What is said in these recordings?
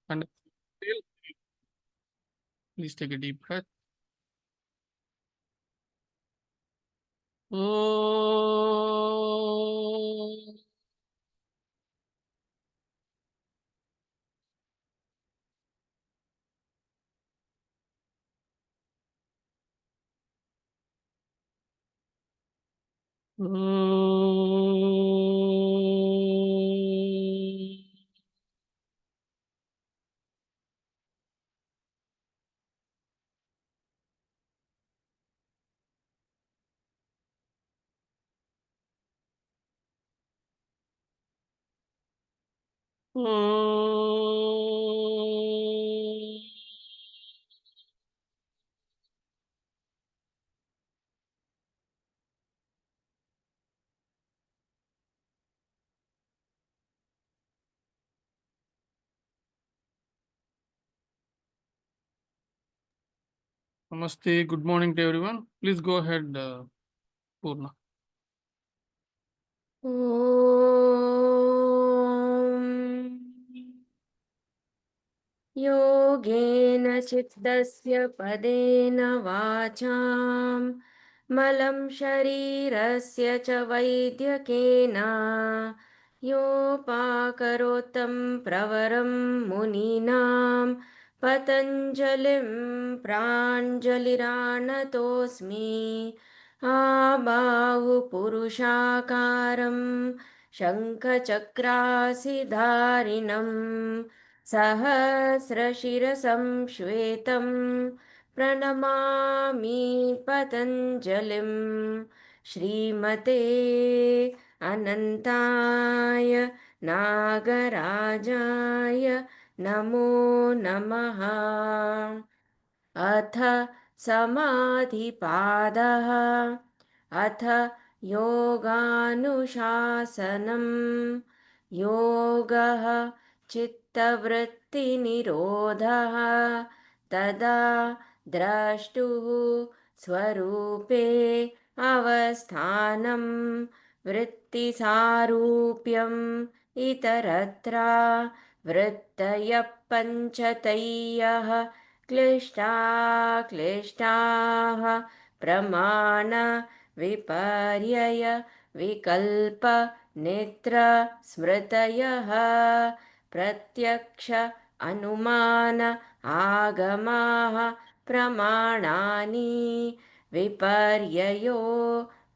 And please take a deep breath. Oh. Namaste. Good morning to everyone. Please go ahead, Purna. ॐ योगेन चित्तस्य पदेन वाचां मलं शरीरस्य च वैद्यकेन योपाकरोत्तं प्रवरं मुनीनां पतञ्जलिं प्राञ्जलिरानतोऽस्मि आबाहुपुरुषाकारं शङ्खचक्रासिधारिणम् सहस्रशिरसं श्वेतं प्रणमामि पतञ्जलिं श्रीमते अनन्ताय नागराजाय नमो नमः। अथ समाधिपादः अथ योगानुशासनम् योगः चित्तवृत्तिनिरोधः तदा द्रष्टुः स्वरूपे अवस्थानं वृत्तिसारूप्यम् इतरत्र वृत्तयः पञ्चतयः क्लिष्टाः प्रमाण विपर्यय विकल्प नेत्र स्मृतयः प्रत्यक्ष अनुमान आगमाः प्रमाणानि विपर्ययो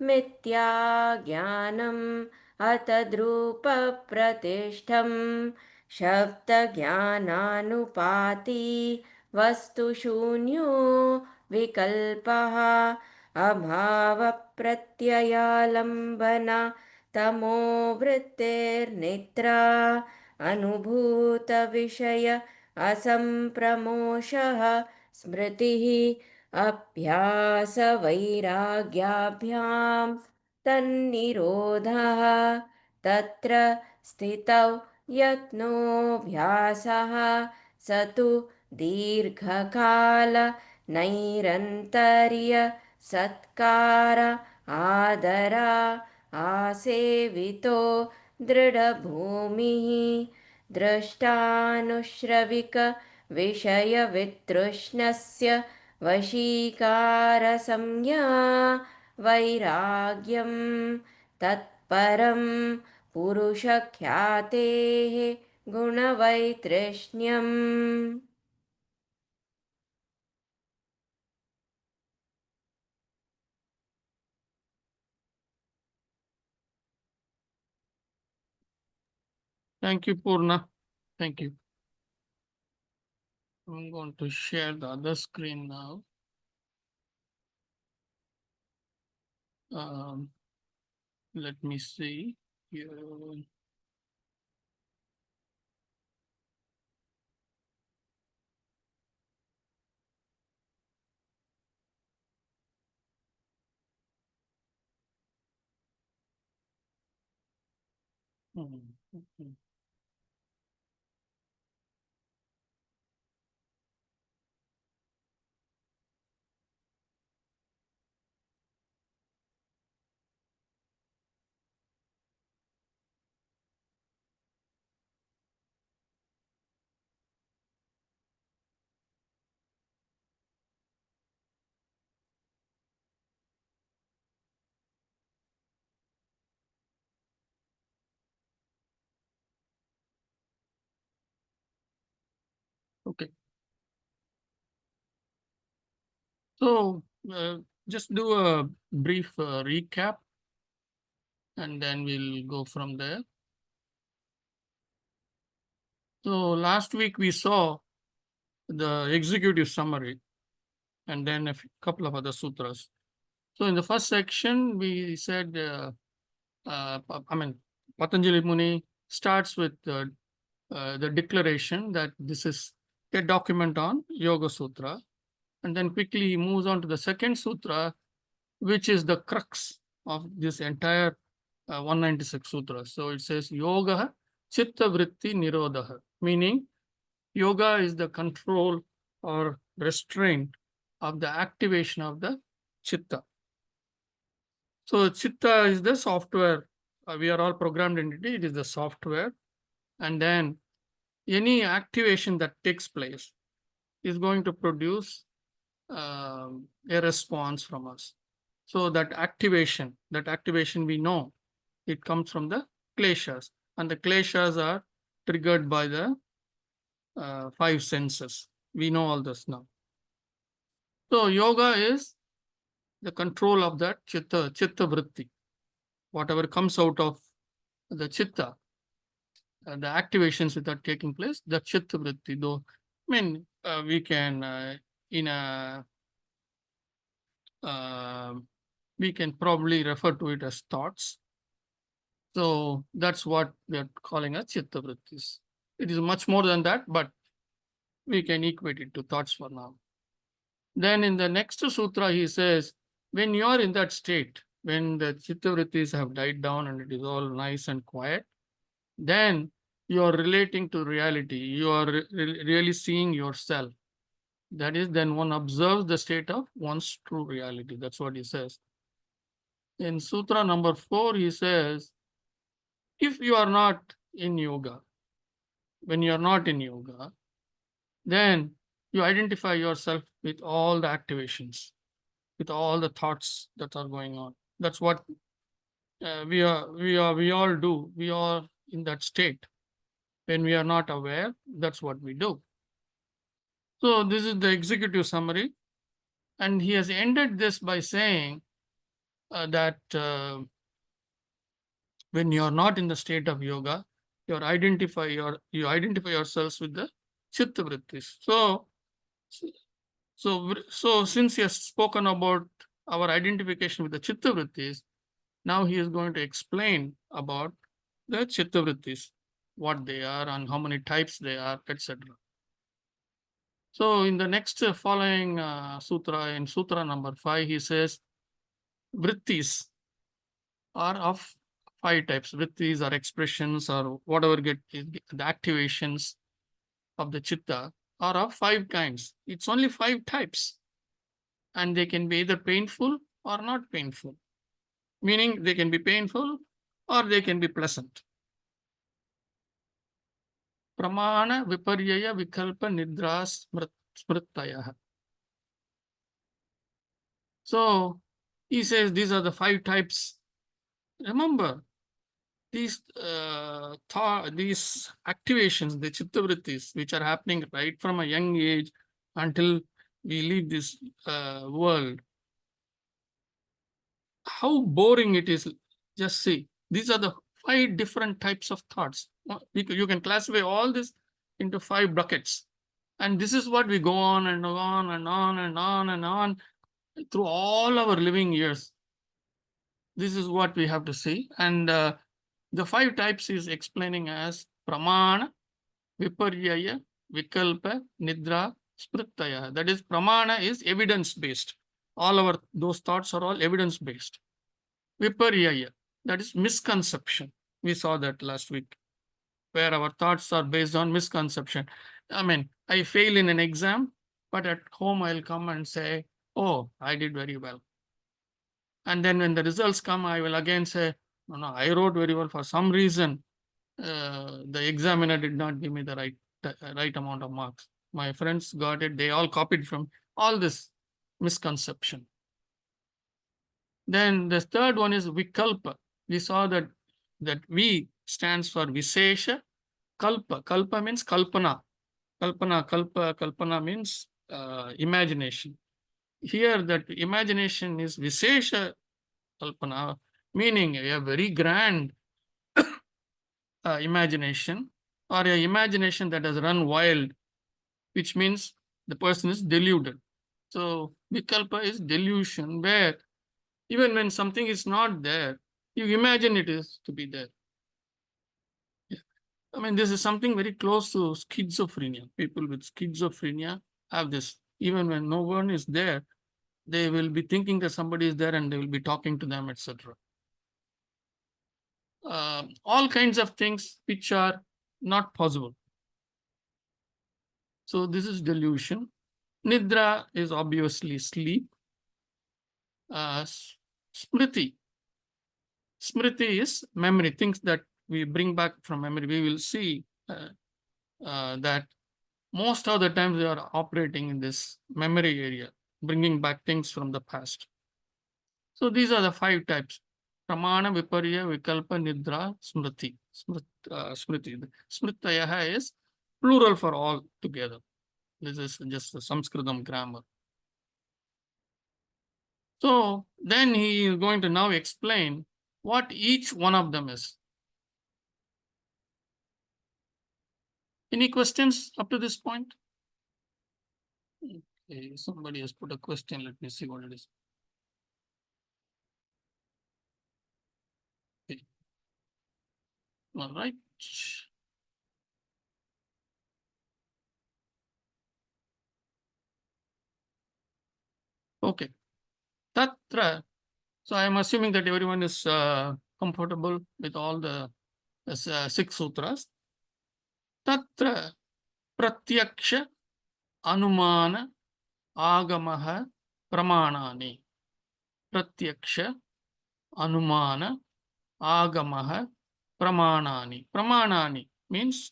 मिथ्याज्ञानम् अतद्रूपप्रतिष्ठम् शब्दज्ञानानुपाती वस्तुशून्यो विकल्पः अभावप्रत्ययालम्बना तमो वृत्तेर्निद्रा अनुभूतविषय असम्प्रमोषः स्मृतिः अभ्यासवैराग्याभ्यां तन्निरोधः तत्र स्थितौ यत्नोऽभ्यासः स तु दीर्घकाल नैरन्तर्य सत्कार आदरा आसेवितो दृढभूमिः द्रष्टानुश्रविक विषयवितृष्णस्य वशीकारसंज्ञा वैराग्यं तत्परं पुरुषख्यातेः गुणवैतृष्ण्यम्। Thank you, Purna. Thank you. I'm going to share the other screen now. Um, Let me see here. Okay. So just do a brief recap and then we'll go from there. So last week we saw the executive summary and then a couple of other sutras. So in the first section, we said, I mean, Patanjali Muni starts with the declaration that this is a document on Yoga Sutra. And then quickly he moves on to the second sutra, which is the crux of this entire 196 sutras. So it says Yoga Chitta Vritti Nirodha, meaning yoga is the control or restraint of the activation of the chitta. So chitta is the software. We are all programmed entity. It is the software. And then any activation that takes place is going to produce a response from us. So that activation we know, it comes from the kleshas. And the kleshas are triggered by the five senses. We know all this now. So yoga is the control of that chitta vritti. Whatever comes out of the chitta, the activations that are taking place, the chitta vritti. Though, I mean, we can in a uh, we can probably refer to it as thoughts. So that's what we are calling as chitta vrittis. It is much more than that, but we can equate it to thoughts for now. Then in the next sutra, he says, when you are in that state, when the chitta vrittis have died down and it is all nice and quiet, then you are relating to reality. You are really seeing yourself. That is, then one observes the state of one's true reality. That's what he says. In Sutra number 4, he says, if you are not in yoga, when you are not in yoga, then you identify yourself with all the activations, with all the thoughts that are going on. That's what we all do. We are in that state. When we are not aware, that's what we do. So this is the executive summary. And he has ended this by saying that when you are not in the state of yoga, you identify yourselves with the chitta vrittis. So since he has spoken about our identification with the chitta vrittis, now he is going to explain about the chitta vrittis, what they are and how many types they are, etc. So in the next following sutra, in sutra number 5, he says, vrittis are of 5 types. Vrittis are expressions or whatever get the activations of the chitta are of 5 kinds. It's only 5 types. And they can be either painful or not painful. Meaning they can be painful or they can be pleasant. Pramana, viparyaya, vikalpa, nidra, smrittaya. So he says these are the 5 types. Remember, these these activations, the chitta vrittis, which are happening right from a young age until we leave this world. How boring it is. Just see, these are the 5 different types of thoughts. You can classify all this into 5 buckets. And this is what we go on and on and on and on and on through all our living years. This is what we have to see. And the 5 types is explaining as pramana, viparyaya, vikalpa, nidra, smrittaya. That is, pramana is evidence-based. All those thoughts are all evidence-based. Viparyaya, that is misconception. We saw that last week, where our thoughts are based on misconception. I mean, I fail in an exam, but at home I'll come and say, oh, I did very well. And then when the results come, I will again say, no, I wrote very well. For some reason, the examiner did not give me the right amount of marks. My friends got it. They all copied from all this misconception. Then the third one is vikalpa. We saw that V stands for Visesha. Kalpa. Kalpa means kalpana. Kalpana means imagination. here that imagination is Vishesha Kalpana, meaning a very grand imagination, or a imagination that has run wild, which means the person is deluded. So Vikalpa is delusion, where even when something is not there, you imagine it is to be there. I mean, this is something very close to schizophrenia. People with schizophrenia have this. Even when no one is there, they will be thinking that somebody is there and they will be talking to them, etc. All kinds of things which are not possible. So this is delusion. Nidra is obviously sleep. Uh, Smriti. Smriti is memory, things that we bring back from memory. We will see that most of the times we are operating in this memory area, bringing back things from the past. So these are the 5 types. Pramana, Viparya, Vikalpa, Nidra, Smriti. Smriti. Smritayaha is plural for all together. This is just a Sanskritam grammar. So then he is going to now explain what each one of them is. Any questions up to this point? Okay, somebody has put a question. Let me see what it is. Okay. All right. Okay. Tatra. So I am assuming that everyone is comfortable with all the 6 sutras. Tatra pratyaksha anumana agamaha pramanani. Pratyaksha anumana agamaha pramanani. Pramanani means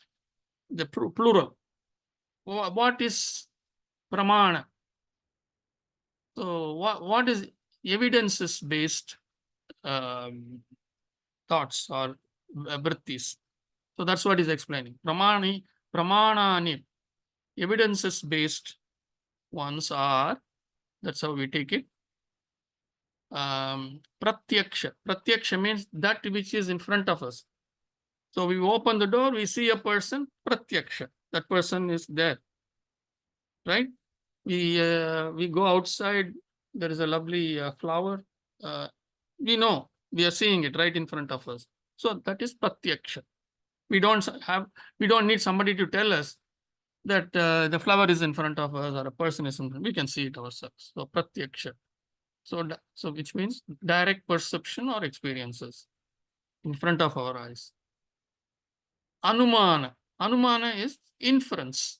the plural. What is pramana? So what is evidences based thoughts or vrittis? So that's what he's explaining. Pramanani, evidences based ones are, that's how we take it. Pratyaksha. Pratyaksha means that which is in front of us. So we open the door, we see a person, pratyaksha. That person is there, right? We go outside, there is a lovely flower. We know, we are seeing it right in front of us. So that is pratyaksha. We don't need somebody to tell us that the flower is in front of us or a person is in front. We can see it ourselves. So pratyaksha. So which means direct perception or experiences in front of our eyes. Anumana. Anumana is inference.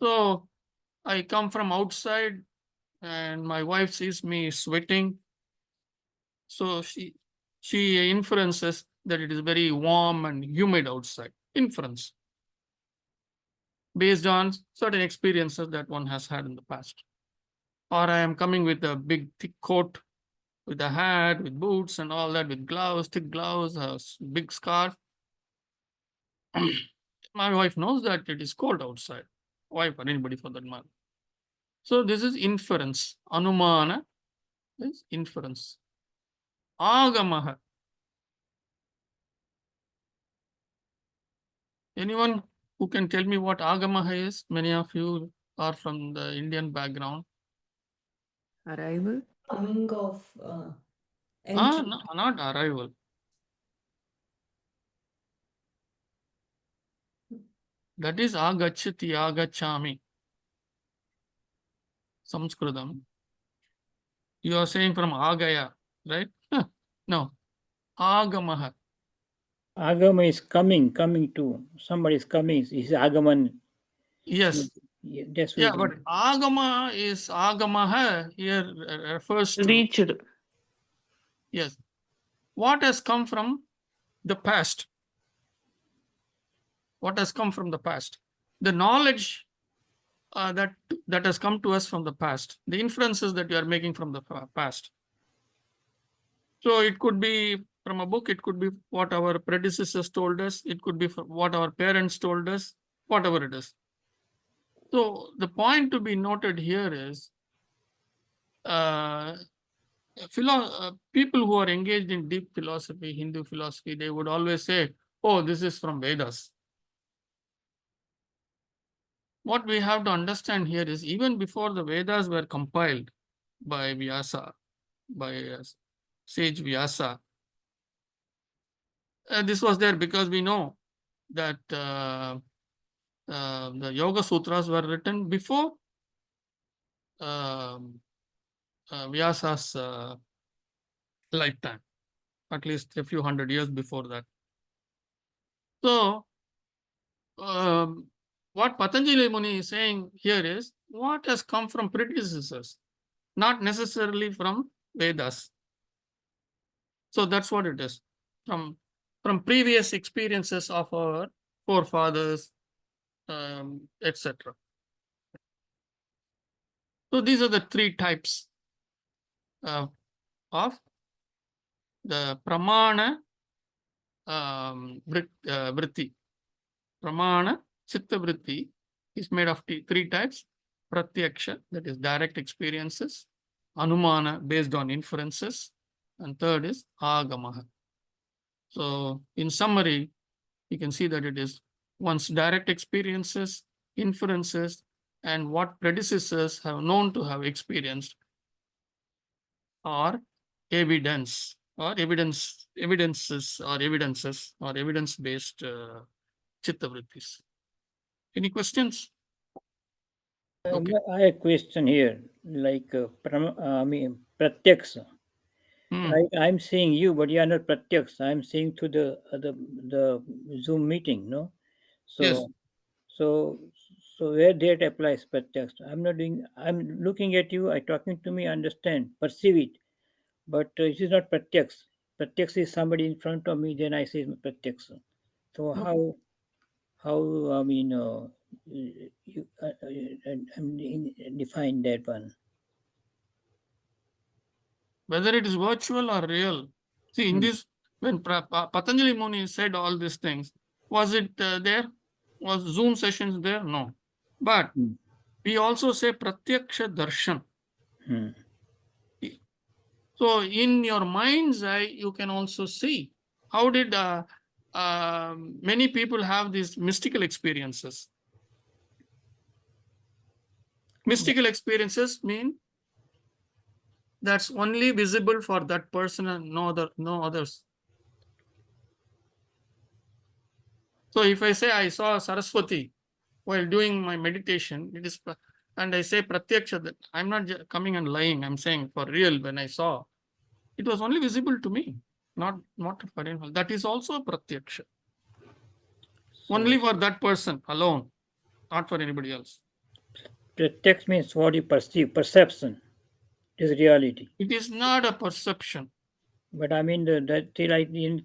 So I come from outside and my wife sees me sweating. So she inferences that it is very warm and humid outside. Inference based on certain experiences that one has had in the past. Or I am coming with a big thick coat, with a hat, with boots and all that, with gloves, thick gloves, a big scarf. My wife knows that it is cold outside. Wife or anybody for that matter. So this is inference. Anumana is inference. Agamaha. Anyone who can tell me what agamaha is? Many of you are from the Indian background. Arrival. Coming of entry. No, not arrival. That is agachati, agachami. Sanskritam. You are saying from agaya, right? No. Agamaha. Agama is coming to. Somebody is coming. Is Agaman. Yes. That's Yeah, what but agama is agamaha here refers to. Reached. Yes. What has come from the past? What has come from the past? The knowledge that has come to us from the past. The inferences that you are making from the past. So it could be from a book. It could be what our predecessors told us. It could be what our parents told us. Whatever it is. So the point to be noted here is people who are engaged in deep philosophy, Hindu philosophy, they would always say, oh, this is from Vedas. What we have to understand here is even before the Vedas were compiled by Vyasa, by sage Vyasa, this was there because we know that the Yoga Sutras were written before um Vyasa's lifetime, at least a few hundred years before that. So, what Patanjali Muni is saying here is what has come from predecessors, not necessarily from Vedas. So that's what it is, from previous experiences of our forefathers, etc. So these are the three types of the pramana vritti. Pramana chitta vritti is made of three types: pratyaksha, that is direct experiences; anumana, based on inferences; and third is agamaha. So in summary, you can see that it is one's direct experiences, inferences, and what predecessors have known to have experienced, or evidence, or evidences, or evidence-based chitta vrittis. Any questions? Okay. I have a question here, like I mean, pratyaksa. Hmm. Like I'm seeing you, but you are not pratyaksa. I'm seeing through the Zoom meeting, no? Yes. So so so where that applies pratyaksa. I'm not doing. I'm looking at you. I talking to me. Understand, perceive it, but it is not pratyaksa. Pratyaksa is somebody in front of me. Then I say pratyaksa. So No. how I mean you define that one. Whether it is virtual or real. See, in Hmm. this, when Patanjali Muni said all these things, was it there? Was Zoom sessions there? No. But Hmm. we also say pratyaksha darshan. Hmm. So in your mind's eye, you can also see how did many people have these mystical experiences. Mystical experiences mean that's only visible for that person and no others. So if I say I saw Saraswati while doing my meditation, it is, and I say pratyaksha, that I'm not coming and lying. I'm saying for real, when I saw, it was only visible to me, not for anyone. That is also pratyaksha. Only So for that person alone, not for anybody else. pretext means what you perceive, perception is reality. It is not a perception. But I mean that till I didn't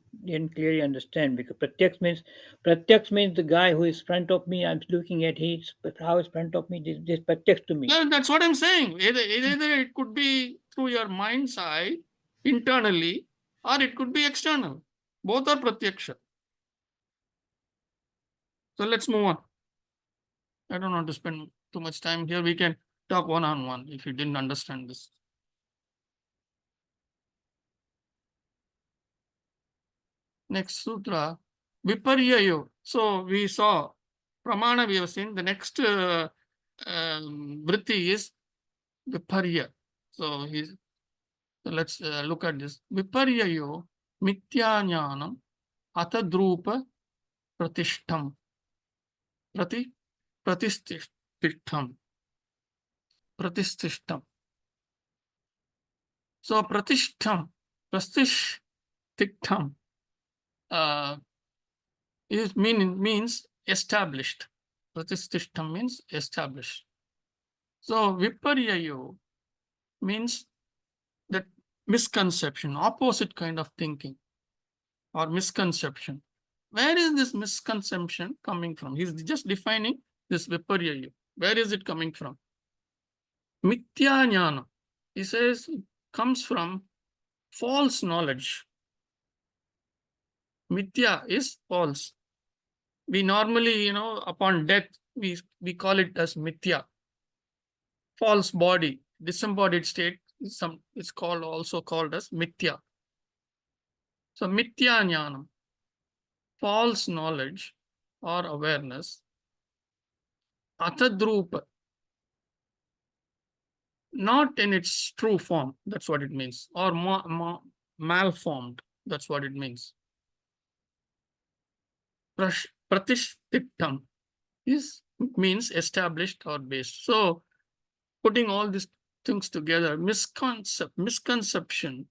clearly understand because pretext means the guy who is in front of me. I'm looking at his how is front of me. This pretext to me. Well, that's what I'm saying. Either it could be through your mind's eye, internally, or it could be external. Both are pratyaksha. So let's move on. I don't want to spend too much time here. We can talk one-on-one if you didn't understand this. Next sutra, Viparyayo. So we saw Pramana, we have seen. The next vritti is Viparya. So let's look at this. Viparyayo Mityajnanam Atadrupa Pratishtam. Pratistishtam. Pratistishtam. So Pratishtam uh, means established. Pratistishtam means established. So Viparyayo means that misconception, opposite kind of thinking or misconception. Where is this misconception coming from? He's just defining this Viparyayo. Where is it coming from? Mithya jnana. He says it comes from false knowledge. Mithya is false. We normally, upon death, we call it as mithya, false body, disembodied state. It's called also called as mithya. So mithya jnanam, false knowledge or awareness, atadrupa, not in its true form, that's what it means, or malformed, that's what it means. Pratishthittam means established or based. So putting all these things together, misconception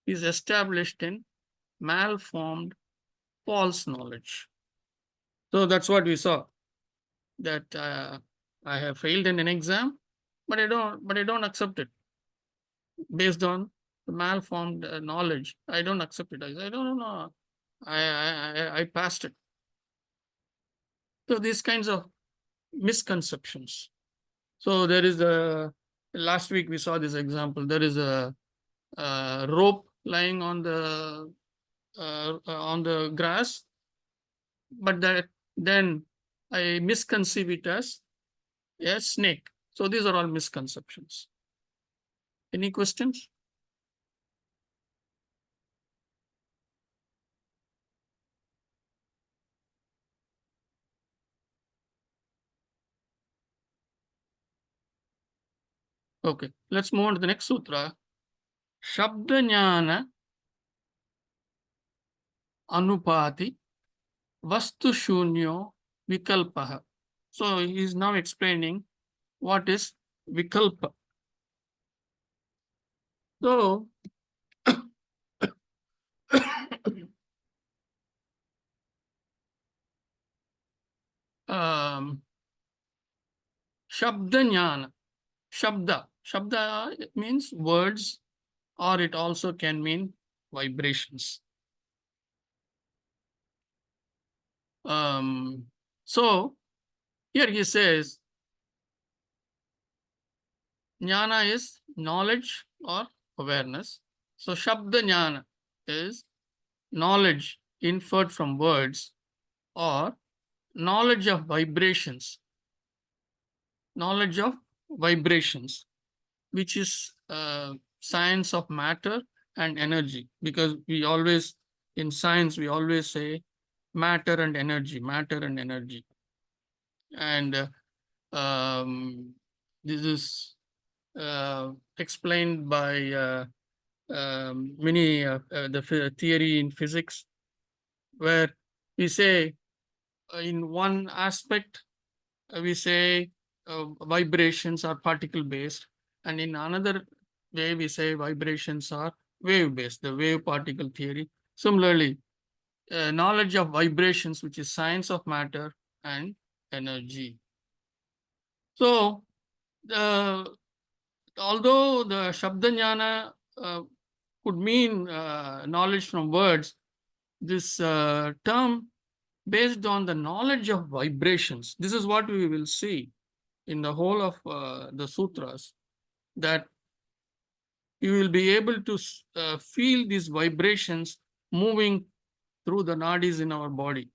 is established in malformed false knowledge. So that's what we saw, that I have failed in an exam, but I don't accept it based on the malformed knowledge. I don't accept it. I say, no, no, no. I passed it. So these kinds of misconceptions. So there is a, last week we saw this example. There is a rope lying on the grass, but that then I misconceive it as a snake. So these are all misconceptions. Any questions? Okay, let's move on to the next sutra. Shabda jnana anupati vastu shunyo vikalpaha. So he is now explaining what is vikalpa. So um, Shabda jnana. Shabda means words, or it also can mean vibrations. So here he says jnana is knowledge or awareness. So Shabda jnana is knowledge inferred from words, or knowledge of vibrations. Knowledge of vibrations, which is science of matter and energy, because we always, in science, we always say matter and energy, matter and energy. And this is explained by many the theory in physics, where we say in one aspect we say vibrations are particle based, and in another way we say vibrations are wave based, the wave particle theory. Similarly, knowledge of vibrations, which is science of matter and energy. So although the Shabda Jnana could mean knowledge from words, this term based on the knowledge of vibrations, this is what we will see in the whole of the sutras, that you will be able to feel these vibrations moving through the nadis in our body.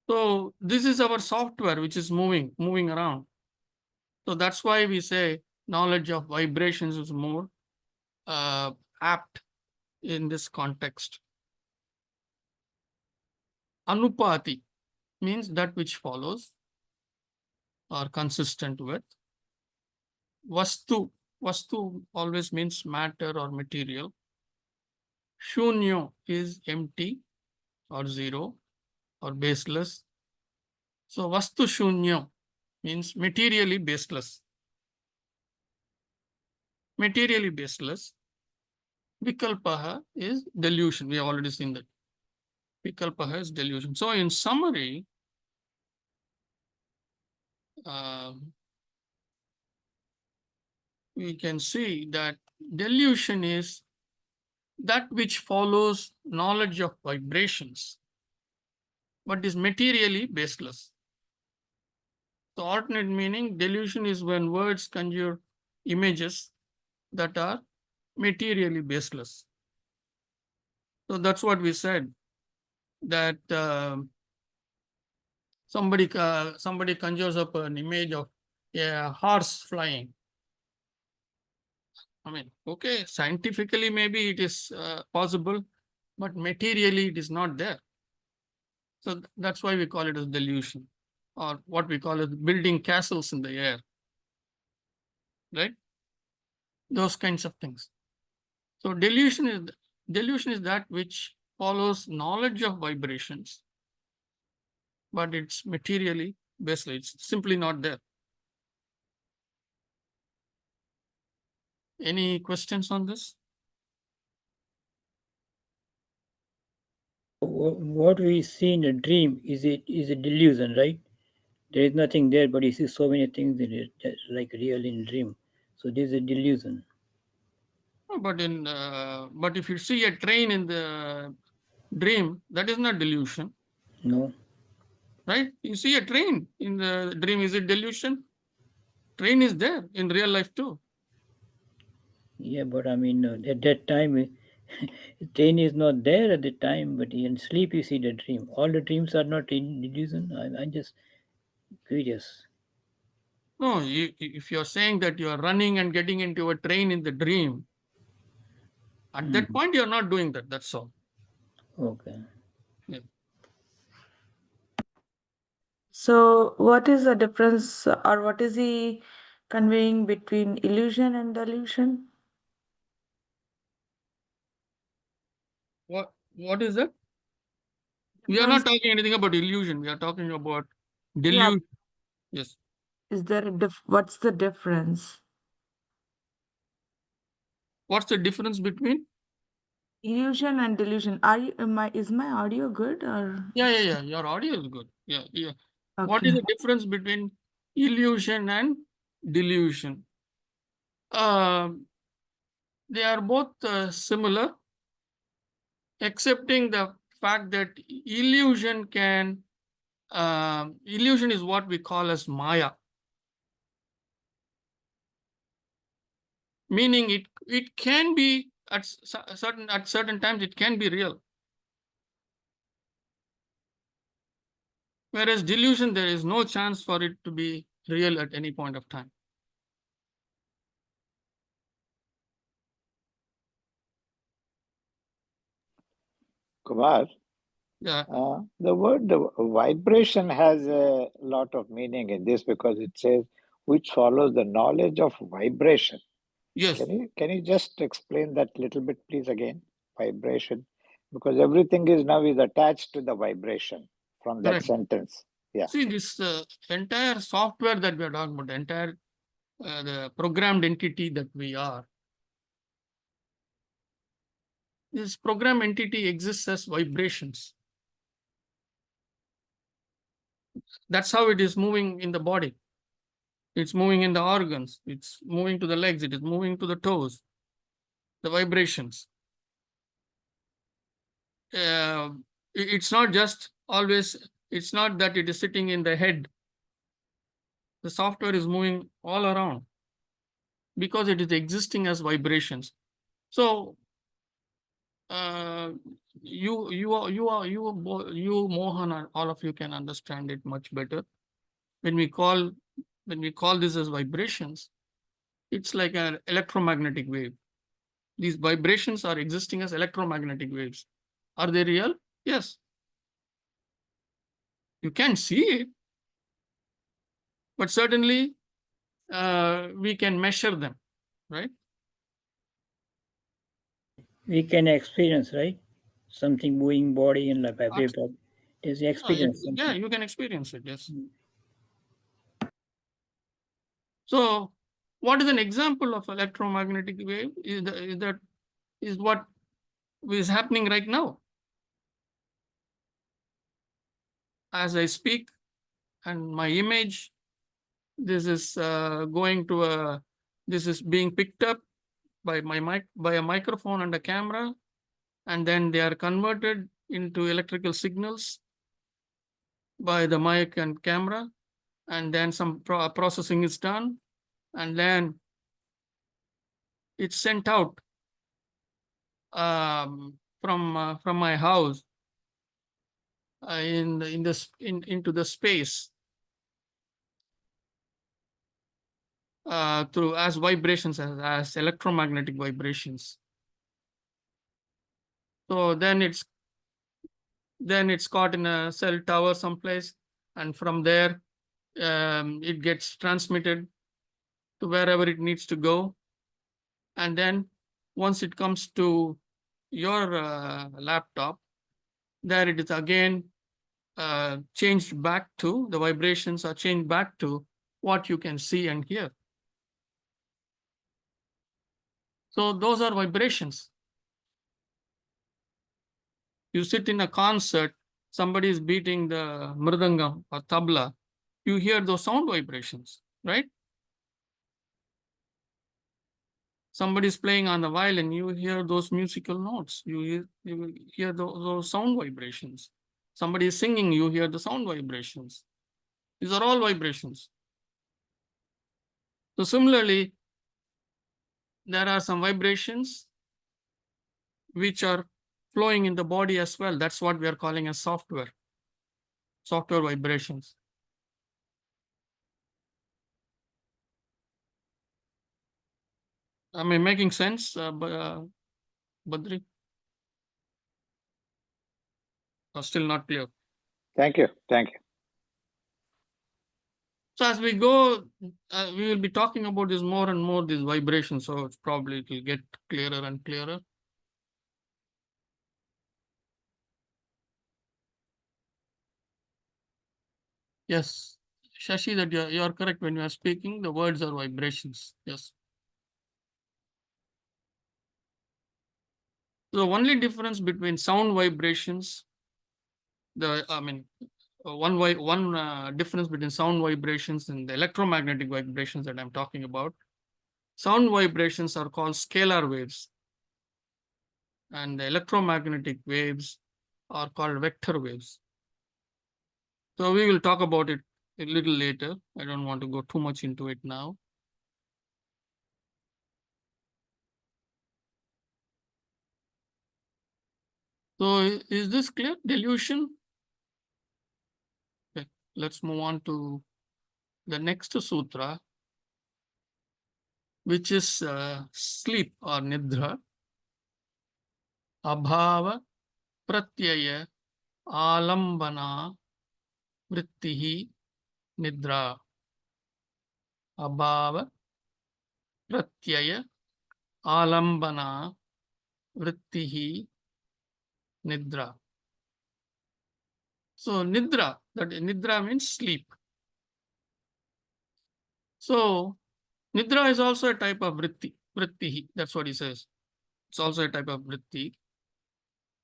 So this is our software which is moving around. So that's why we say knowledge of vibrations is more apt in this context. Anupati means that which follows or consistent with. Vastu always means matter or material. Shunyo is empty or zero or baseless. So vastu shunyo means materially baseless. Materially baseless. Vikalpaha is delusion. We have already seen that. Vikalpaha is delusion. So in summary, we can see that delusion is that which follows knowledge of vibrations, but is materially baseless. The alternate meaning, delusion is when words conjure images that are materially baseless. So that's what we said, that somebody conjures up an image of a horse flying. I mean, okay, scientifically maybe it is possible, but materially it is not there. So that's why we call it as delusion, or what we call as building castles in the air, right? Those kinds of things. So delusion is that which follows knowledge of vibrations, but it's materially baseless. It's simply not there. Any questions on this? What we see in a dream is a delusion, right? There is nothing there, but you see so many things in it, just like real in dream. So this is a delusion. No, but if you see a train in the dream, that is not delusion, No, right? You see a train in the dream, is it delusion? Train is there in real life too. yeah, but I mean, at that time, train is not there at the time, but in sleep you see the dream. All the dreams are not in delusion. I'm just curious. No, if you're saying that you are running and getting into a train in the dream, at that Mhm. point you're not doing that. That's all. Okay. Yeah. So, what is the difference, or what is he conveying between illusion and delusion? What is that? We are Difference, not talking anything about illusion. We are talking about yeah. delusion. Yes. Is there a what's the difference? What's the difference between? Illusion and delusion. Are you, is my audio good or? Yeah. Your audio is good. Yeah. What is Okay. the difference between illusion and delusion? Um, they are both similar, excepting the fact that illusion is what we call as Maya, meaning it can be at certain times it can be real, whereas delusion there is no chance for it to be real at any point of time. Kumar, Yeah. the word vibration has a lot of meaning in this because it says which follows the knowledge of vibration. Yes. Can you just explain that little bit, please, again? Vibration, because everything is now is attached to the vibration from that Correct. sentence. Yeah. See, this entire software that we are talking about, the entire the programmed entity that we are, this program entity exists as vibrations. That's how it is moving in the body. It's moving in the organs. It's moving to the legs. It is moving to the toes. The vibrations. It's not just always, it's not that it is sitting in the head. The software is moving all around because it is existing as vibrations. So uh, you Mohan and all of you can understand it much better. When we call this as vibrations, it's like an electromagnetic wave. These vibrations are existing as electromagnetic waves. Are they real? Yes. You can see it, but certainly we can measure them, right? We can experience, right? Something moving body and like Abs- vibration. There's experience Yeah, something. you can experience it. Yes. So, what is an example of electromagnetic wave? Is what is happening right now as I speak, and my image. This is going to a. This is being picked up by by a microphone and a camera, and then they are converted into electrical signals by the mic and camera, and then some processing is done, and then it's sent out from my house into the space through as vibrations, as electromagnetic vibrations. So then it's caught in a cell tower someplace, and from there it gets transmitted to wherever it needs to go. And then once it comes to your laptop, there it is again changed back to, the vibrations are changed back to what you can see and hear. So those are vibrations. You sit in a concert, somebody is beating the mridangam or tabla, you hear those sound vibrations, right? Somebody is playing on the violin, you hear those musical notes, you hear those sound vibrations. Somebody is singing, you hear the sound vibrations. These are all vibrations. So similarly, there are some vibrations which are flowing in the body as well. That's what we are calling as software vibrations. Am I making sense, Badri? Or still not clear? Thank you. Thank you. So as we go, we will be talking about this more and more, these vibrations. So it's probably it will get clearer and clearer. Yes, Shashi, that you are correct. When you are speaking, the words are vibrations. Yes. The only difference between sound vibrations, one difference between sound vibrations and the electromagnetic vibrations that I'm talking about. Sound vibrations are called scalar waves, and the electromagnetic waves are called vector waves. So we will talk about it a little later. I don't want to go too much into it now. So is this clear? Delusion? Okay, let's move on to the next sutra, which is sleep or nidra. Abhava pratyaya alambana vrittihi nidra. Abhava pratyaya alambana vrittihi nidra. So nidra, that nidra means sleep. So nidra is also a type of vritti. Vrittihi, that's what he says. It's also a type of vritti.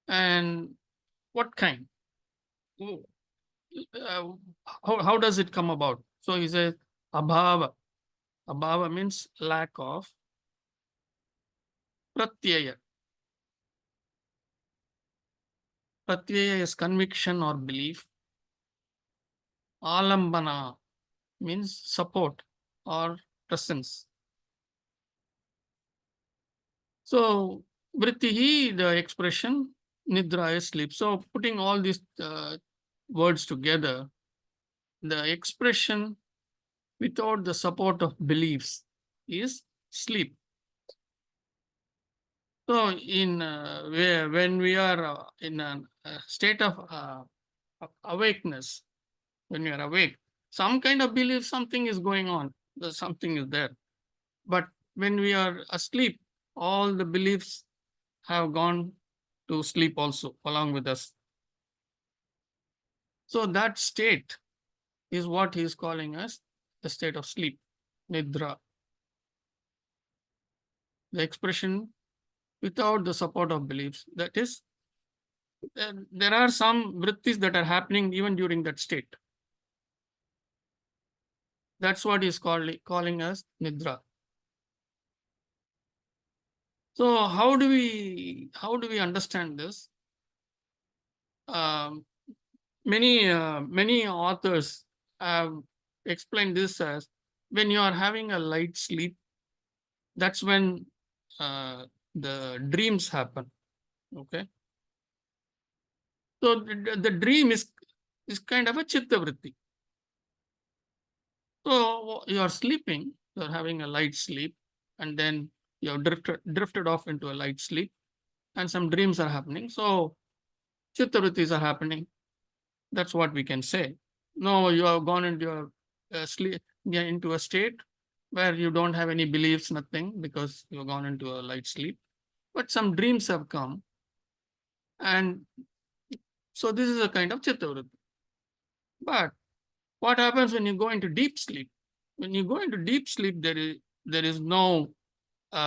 And what kind? Uh, how does it come about? So he says abhava. Abhava means lack of. Pratyaya. Pratyaya is conviction or belief. Alambana means support or presence. So vrittihi, the expression, nidra is sleep. So putting all these words together, the expression without the support of beliefs is sleep. So in when we are in a state of awakeness, when you are awake, some kind of belief, something is going on, something is there. But when we are asleep, all the beliefs have gone to sleep also along with us. So that state is what he is calling as the state of sleep, nidra. The expression without the support of beliefs. That is, there are some vrittis that are happening even during that state. That's what he's calling as nidra. So how do we understand this? Many authors have explained this as when you are having a light sleep, that's when the dreams happen. Okay. So the dream is kind of a chitta vritti. So you are sleeping, You're having a light sleep, and then you're drifted off into a light sleep, and some dreams are happening. So chittavrittis are happening. That's what we can say. No, you have gone into your sleep, yeah, into a state where you don't have any beliefs, nothing, because you've gone into a light sleep. But some dreams have come, and so this is a kind of chittavritti. But what happens when you go into deep sleep? When you go into deep sleep, there is no there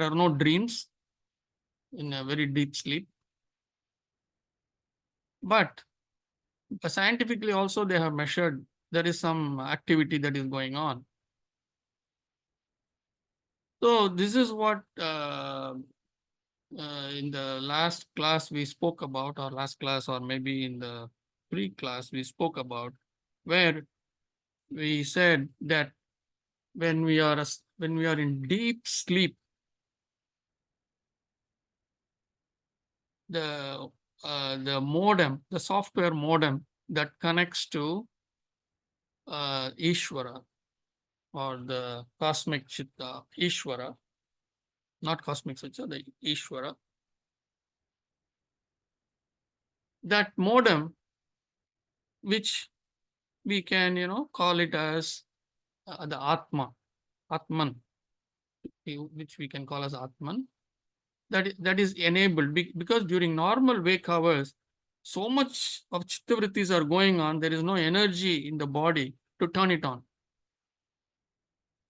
are no dreams in a very deep sleep. But scientifically also they have measured there is some activity that is going on. So this is what in the last class we spoke about, or last class, or maybe in the pre-class we spoke about, where we said that when we are in deep sleep, the modem, the software modem that connects to Ishvara, or the cosmic Chitta, Ishvara, not cosmic Chitta, the Ishvara. That modem, which we can, call it as the Atman, which we can call as Atman, that is enabled because during normal wake hours, so much of chittavrittis are going on, there is no energy in the body to turn it on.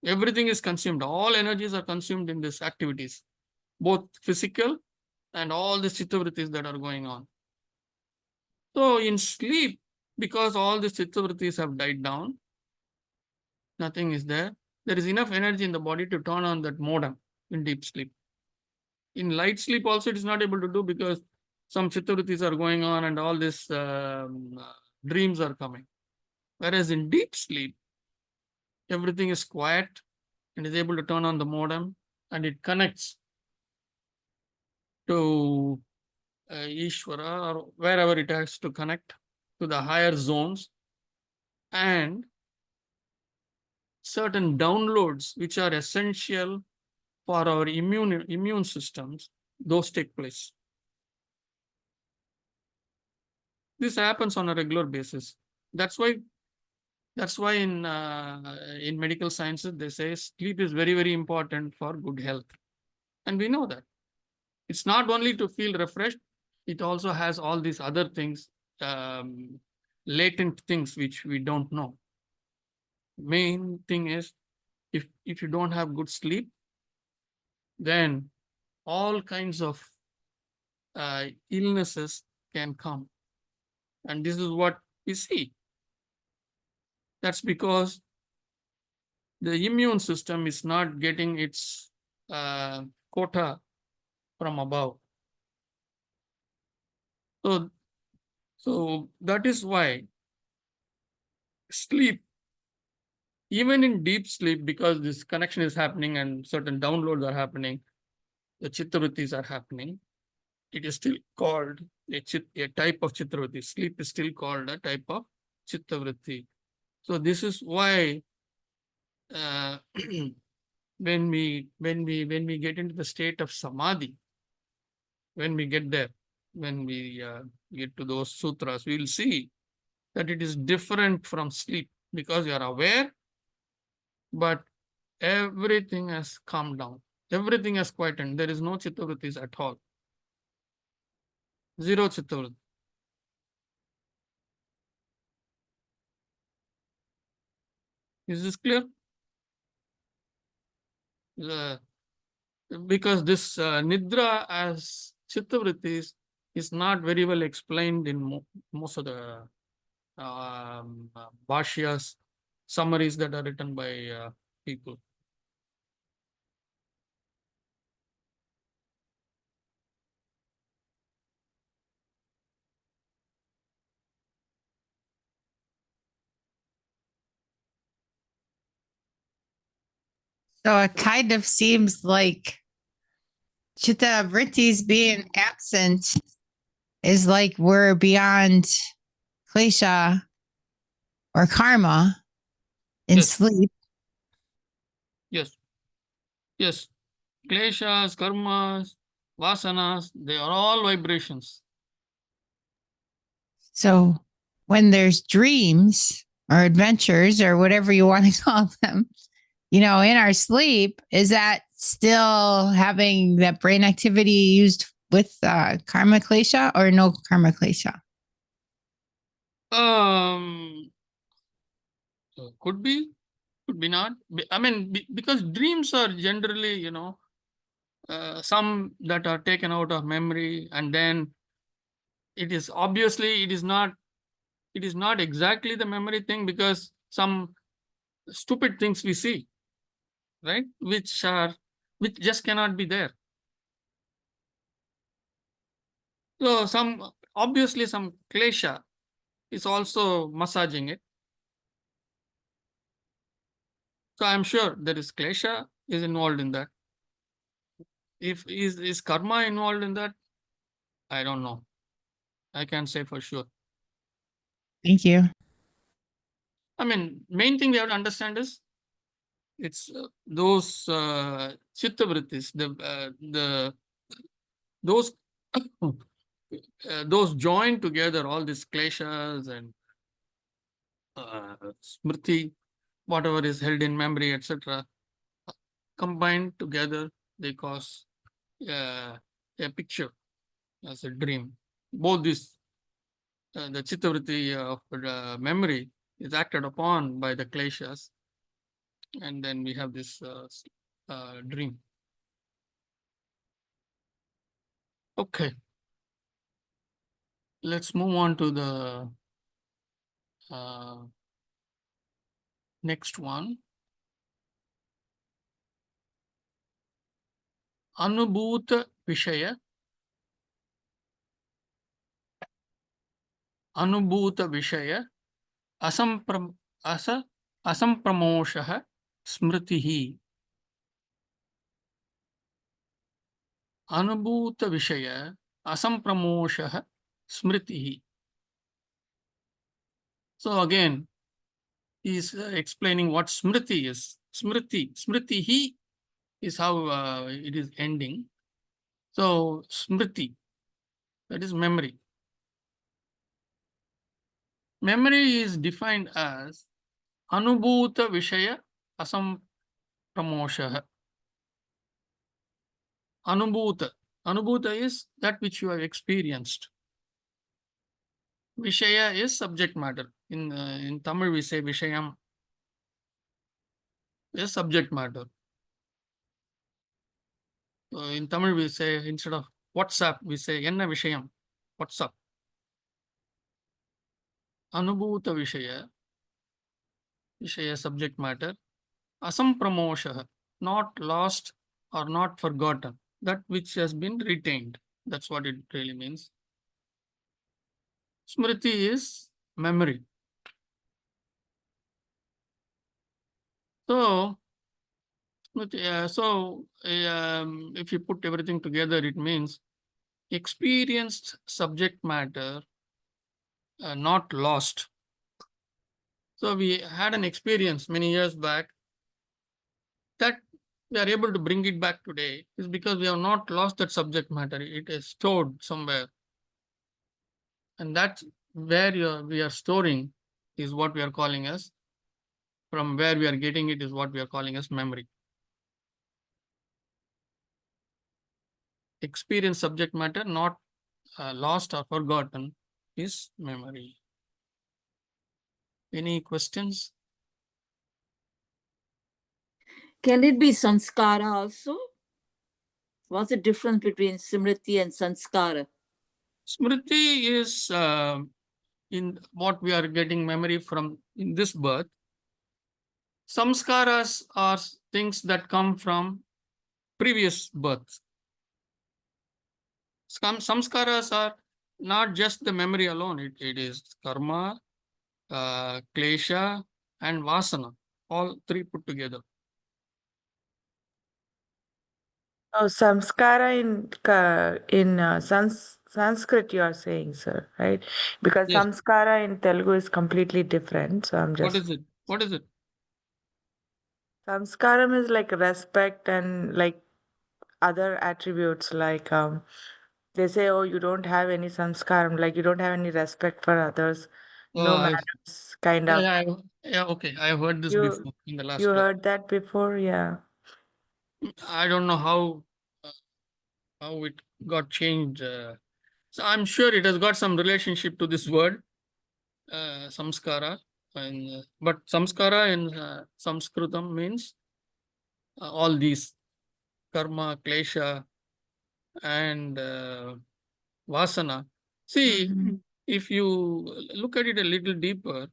Everything is consumed. All energies are consumed in these activities, both physical and all the chittavrittis that are going on. So in sleep, because all the chittavrittis have died down, nothing is there. There is enough energy in the body to turn on that modem in deep sleep. In light sleep also it is not able to do because some chittavrittis are going on and all these dreams are coming. Whereas in deep sleep, everything is quiet and is able to turn on the modem, and it connects to Ishvara or wherever it has to connect to the higher zones, and certain downloads which are essential for our immune systems, those take place. This happens on a regular basis. That's why in medical sciences they say sleep is very, very important for good health, and we know that it's not only to feel refreshed, it also has all these other things, latent things which we don't know. Main thing is, if you don't have good sleep, then all kinds of illnesses can come, and this is what we see. That's because the immune system is not getting its quota from above. So that is why sleep, even in deep sleep, because this connection is happening and certain downloads are happening, the chittavrittis are happening, it is still called a type of chittavritti. Sleep is still called a type of chittavritti. So this is why when we get into the state of samadhi, when we get there, when we get to those sutras, we will see that it is different from sleep because you are aware, but everything has calmed down. Everything has quietened. There is no chittavrittis at all. Zero chittavritti. Is this clear? Because this nidra as chittavrittis is not very well explained in most of the bhashyas, summaries that are written by people. So it kind of seems like chitta vrittis being absent is like we're beyond klesha or karma in Yes. sleep. Yes. Yes. Kleshas, karmas, vasanas, they are all vibrations. So when there's dreams or adventures or whatever you want to call them, in our sleep, is that still having that brain activity used with karma klesha or no karma klesha? Could be, could be not. I mean, because dreams are generally, some that are taken out of memory, and then it is obviously it is not exactly the memory thing, because some stupid things we see, right, which just cannot be there. So obviously some klesha is also massaging it. So I'm sure there is klesha is involved in that. If is karma involved in that, I don't know. I can't say for sure. Thank you. I mean, main thing we have to understand is it's those chitta vrittis, those those joined together, all these kleshas and smriti, whatever is held in memory, etc., combined together, they cause a picture as a dream. Both this, the chittavritti of memory is acted upon by the kleshas, and then we have this dream. Okay, let's move on to the next one. Anubhuta Vishaya. Anubhuta Vishaya asampramoshah smritihi. Anubhuta Vishaya asampramoshah smritihi. So again, he is explaining what smriti is. Smritihi is how it is ending. So smriti, that is memory. Memory is defined as Anubhuta Vishaya Asampramoshah. Anubhuta. Anubhuta is that which you have experienced. Vishaya is subject matter. In Tamil we say Vishayam is subject matter. In Tamil we say, instead of WhatsApp, we say Enna Vishayam, WhatsApp. Anubhuta Vishaya, Vishaya subject matter. Asampramoshah, not lost or not forgotten. That which has been retained. That's what it really means. Smriti is memory. So, if you put everything together, it means experienced subject matter, not lost. So we had an experience many years back that we are able to bring it back today is because we have not lost that subject matter. It is stored somewhere. And that's where we are storing is what we are calling as, from where we are getting it is what we are calling as memory. Experience subject matter, not lost or forgotten, is memory. Any questions? Can it be sanskara also? What's the difference between smriti and sanskara? Smriti is in what we are getting memory from in this birth. Samskaras are things that come from previous births. Samskaras are not just the memory alone. It is karma, klesha, and vasana, all three put together. Oh, samskara in Sanskrit, you are saying, sir, right? Because Yes. samskara in Telugu is completely different. So I'm What just. is it? What is it? Samskaram is like respect and like other attributes like they say, oh, you don't have any samskaram, like you don't have any respect for others, Oh, no manners, kind yeah, of. yeah, okay. I have heard this You before in the you last class. heard that before? Yeah. I don't know how it got changed. So I'm sure it has got some relationship to this word, samskara. And but samskara in Sanskritam means all these karma, klesha, and vasana. See, Mhm. if you look at it a little deeper,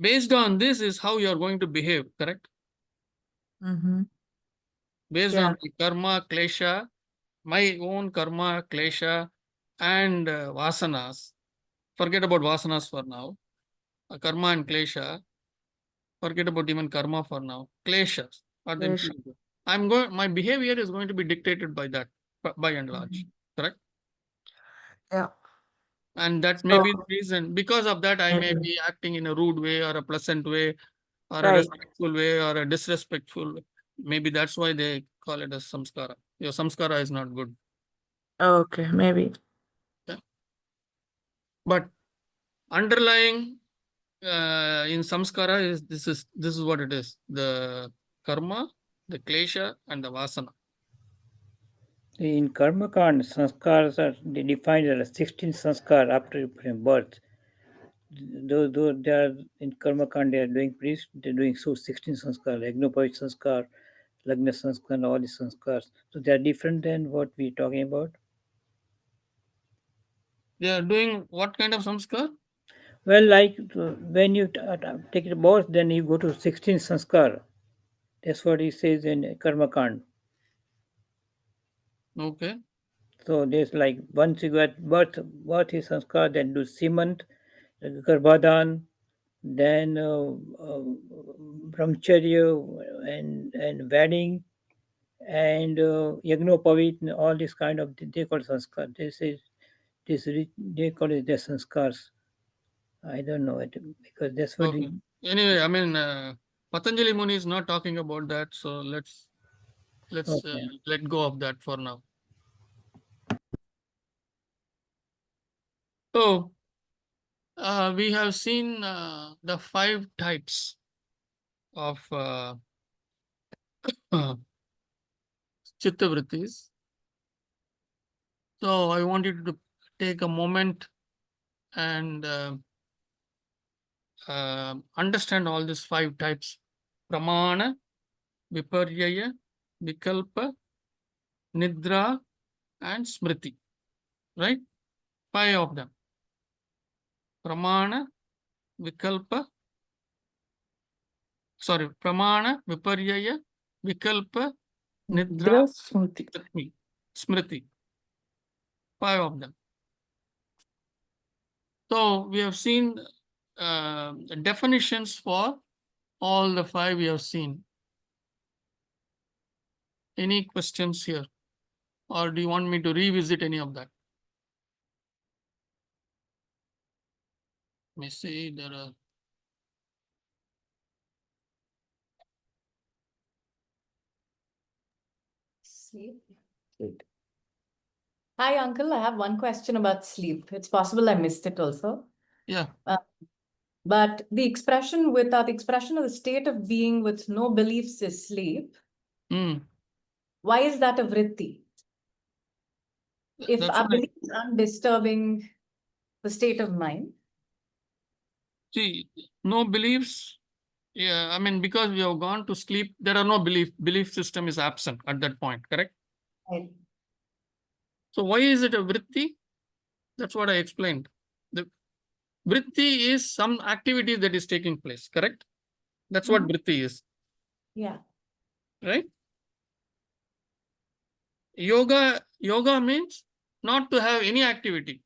based on this is how you are going to behave, correct? Mm-hmm. Based Yeah. on the karma, klesha, my own karma, klesha, and vasanas. Forget about vasanas for now. Karma and klesha. Forget about even karma for now. Kleshas are the Yes. impurity. My behavior is going to be dictated by that, by and large, Mhm. correct? Yeah. And that may So be the reason. Because of that, I may maybe be acting in a rude way or a pleasant way or a right. respectful way or a disrespectful way. Maybe that's why they call it as samskara. Your samskara is not good. Okay, maybe. Yeah. But underlying in samskara is this is what it is: the karma, the klesha, and the vasana. In Karma Kand, sanskars are defined as 16 sanskar after birth. Though they are in Karma Kand, they are doing priest, they're doing so 16 sanskar, Yagnopavi sanskar, Lagna sanskar, and all these sanskars. So they are different than what we're talking about. They are doing what kind of samskar? Well, like when you take it birth, then you go to 16 sanskar. That's what he says in Karma Kand. Okay. So there's like once you get birth is sanskar, then do simant, garbhadan, then brahmacharya and wedding and yagnopavit and all this kind of they call sanskar. They call it the sanskars. I don't know it because that's what Okay. Anyway, I mean, Patanjali Muni is not talking about that, so let's okay. let go of that for now. So we have seen the 5 types of chittavrittis. So I want you to take a moment and understand all these 5 types: pramana, viparyaya, vikalpa, nidra, and smriti. Right? 5 of them: pramana, vikalpa, pramana, viparyaya, vikalpa, nidra, smriti. 5 of them. So we have seen definitions for all the 5 we have seen. Any questions here? Or do you want me to revisit any of that? Let me see, there are. Sleep. Good. Hi, Uncle. I have one question about sleep. It's possible I missed it also. Yeah. But the expression without the expression of the state of being with no beliefs is sleep. Mm. Why is that a vritti? If That's our what I beliefs aren't disturbing the state of mind. see. No beliefs. Yeah, I mean, because we have gone to sleep, there are no belief system is absent at that point, correct? Right. So why is it a vritti? That's what I explained. The vritti is some activity that is taking place, correct? That's what Mhm. vritti is, Yeah. right? Yoga means not to have any activity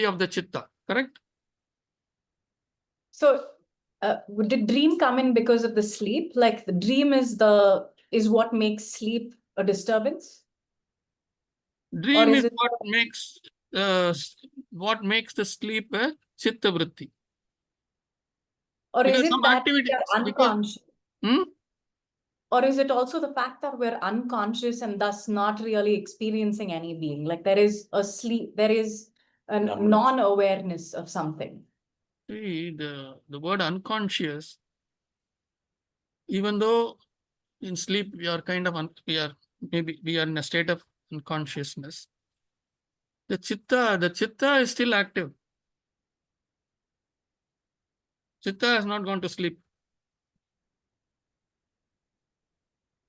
of the chitta, correct? So did dream come in because of the sleep? Like the dream is what makes sleep a disturbance? Or Dream is is it uh, what makes the sleep a chitta vritti. Or is Because it some that activity, we are because, unconscious? hmm? Or is it also the fact that we're unconscious and thus not really experiencing any being? Like there is a sleep, there is a non-awareness of something. See, the word unconscious, even though in sleep we are kind of, maybe we are in a state of unconsciousness. The chitta is still active. Chitta has not gone to sleep.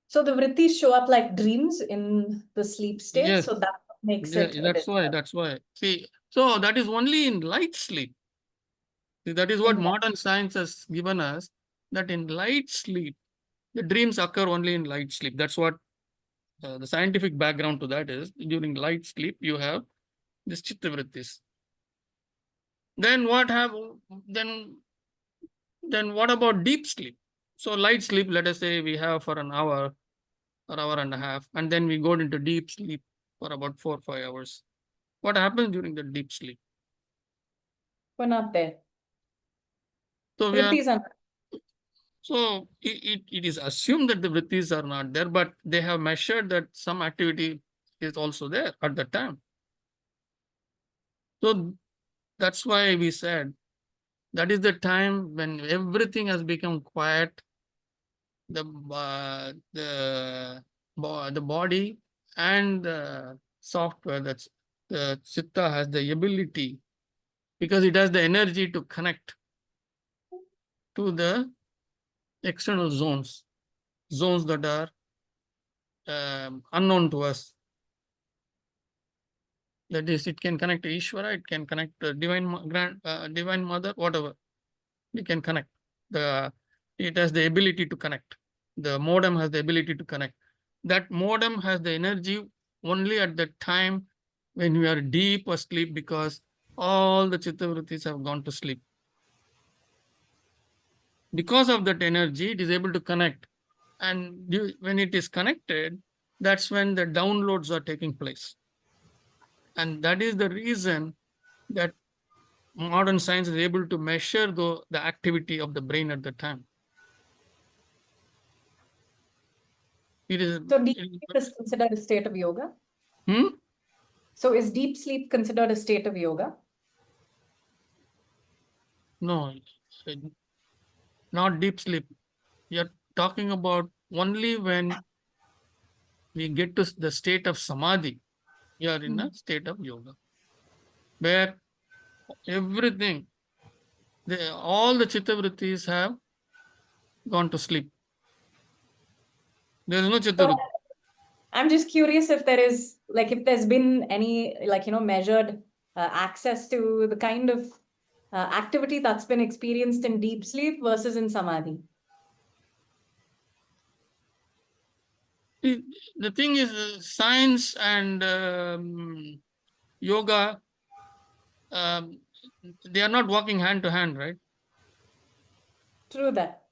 So the vrittis show up like dreams in the sleep state. Yes. So that makes Yeah, it a that's why. disturbance. That's why. See, so that is only in light sleep. See, that is what In- modern science has given us. That in light sleep, the dreams occur only in light sleep. That's what the scientific background to that is. During light sleep, you have this chitta vrittis. Then what have then what about deep sleep? So light sleep, let us say we have for an hour or hour and a half, and then we go into deep sleep for about 4 or 5 hours. What happens during the deep sleep? We're not there. So we are Vrittis are. so it is assumed that the vrittis are not there, but they have measured that some activity is also there at that time. So that's why we said that is the time when everything has become quiet. The body and the software, that's the chitta, has the ability, because it has the energy to connect to the external zones that are unknown to us. That is, it can connect to Ishvara, it can connect to divine mother, whatever. We can connect. It has the ability to connect. The modem has the ability to connect. That modem has the energy only at the time when we are deep asleep, because all the chittavrittis have gone to sleep. Because of that energy, it is able to connect. And when it is connected, that's when the downloads are taking place. And that is the reason that modern science is able to measure the activity of the brain at the time. It is. So deep sleep is considered a state of yoga. So is deep sleep considered a state of yoga? No, not deep sleep. You're talking about only when we get to the state of samadhi. You are in a state of yoga, where everything, all the chittavrittis have gone to sleep. There is no So chittavritti. I'm just curious if there is, like, if there's been any, like, measured access to the kind of activity that's been experienced in deep sleep versus in samadhi. The thing is, science and yoga, they are not walking hand to hand, right? True that.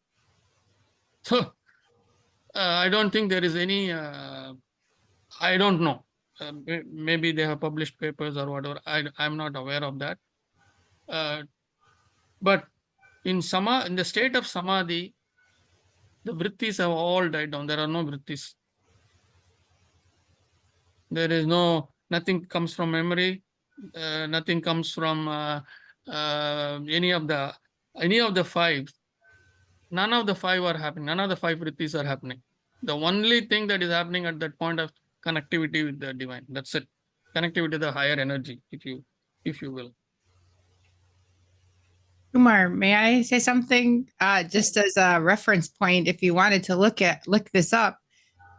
So I don't think there is any, I don't know. Maybe they have published papers or whatever. I'm not aware of that. But in the state of samadhi, the vrittis have all died down. There are no vrittis. There is nothing comes from memory. Nothing comes from any of the five. None of the five are happening. None of the five vrittis are happening. The only thing that is happening at that point of connectivity with the divine. That's it. Connectivity to the higher energy, if you will. Kumar, may I say something? Just as a reference point, if you wanted to look this up.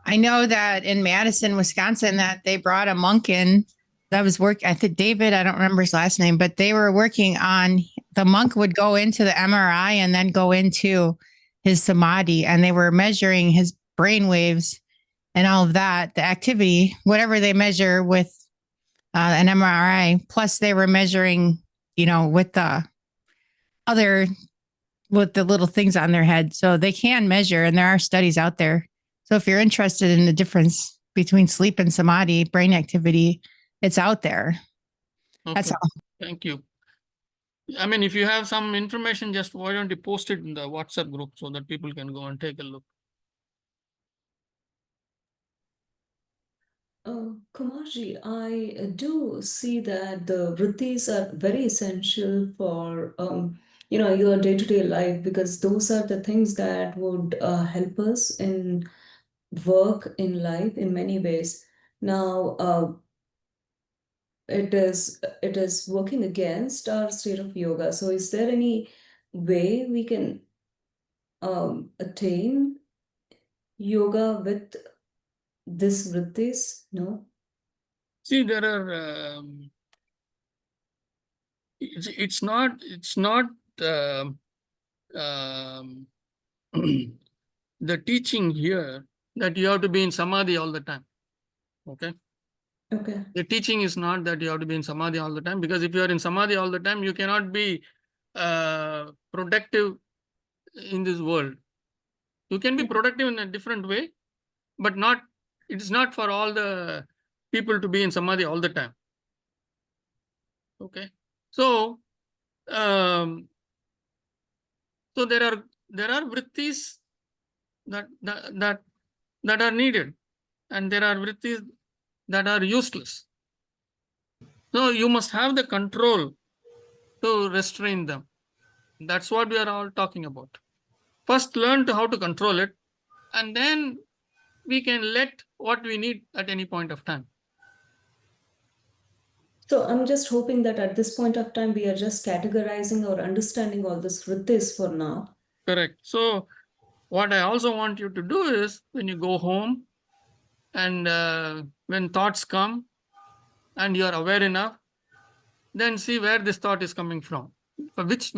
I know that in Madison, Wisconsin, that they brought a monk in that was I think David, I don't remember his last name, but they were working on, the monk would go into the MRI and then go into his samadhi, and they were measuring his brain waves and all of that, the activity, whatever they measure with an MRI. Plus they were measuring, with the little things on their head. So they can measure, and there are studies out there. So if you're interested in the difference between sleep and samadhi, brain activity, it's out there. Okay. That's all. Thank you. I mean, if you have some information, just why don't you post it in the WhatsApp group so that people can go and take a look. Kumarji, I do see that the vrittis are very essential for your day-to-day life, because those are the things that would help us in work, in life, in many ways. Now, it is working against our state of yoga. So, is there any way we can attain yoga with this vrittis? No. See, there are, it's not um, the teaching here that you have to be in samadhi all the time. Okay. Okay. The teaching is not that you have to be in samadhi all the time, because if you are in samadhi all the time, you cannot be productive in this world. You can be productive in a different way, but it is not for all the people to be in samadhi all the time. Okay. So, so there are vrittis that are needed, and there are vrittis that are useless. So you must have the control to restrain them. That's what we are all talking about. First, learn how to control it, and then we can let what we need at any point of time. So I'm just hoping that at this point of time, we are just categorizing or understanding all this vrittis for now. Correct. So what I also want you to do is, when you go home and when thoughts come and you are aware enough, then see where this thought is coming from. Which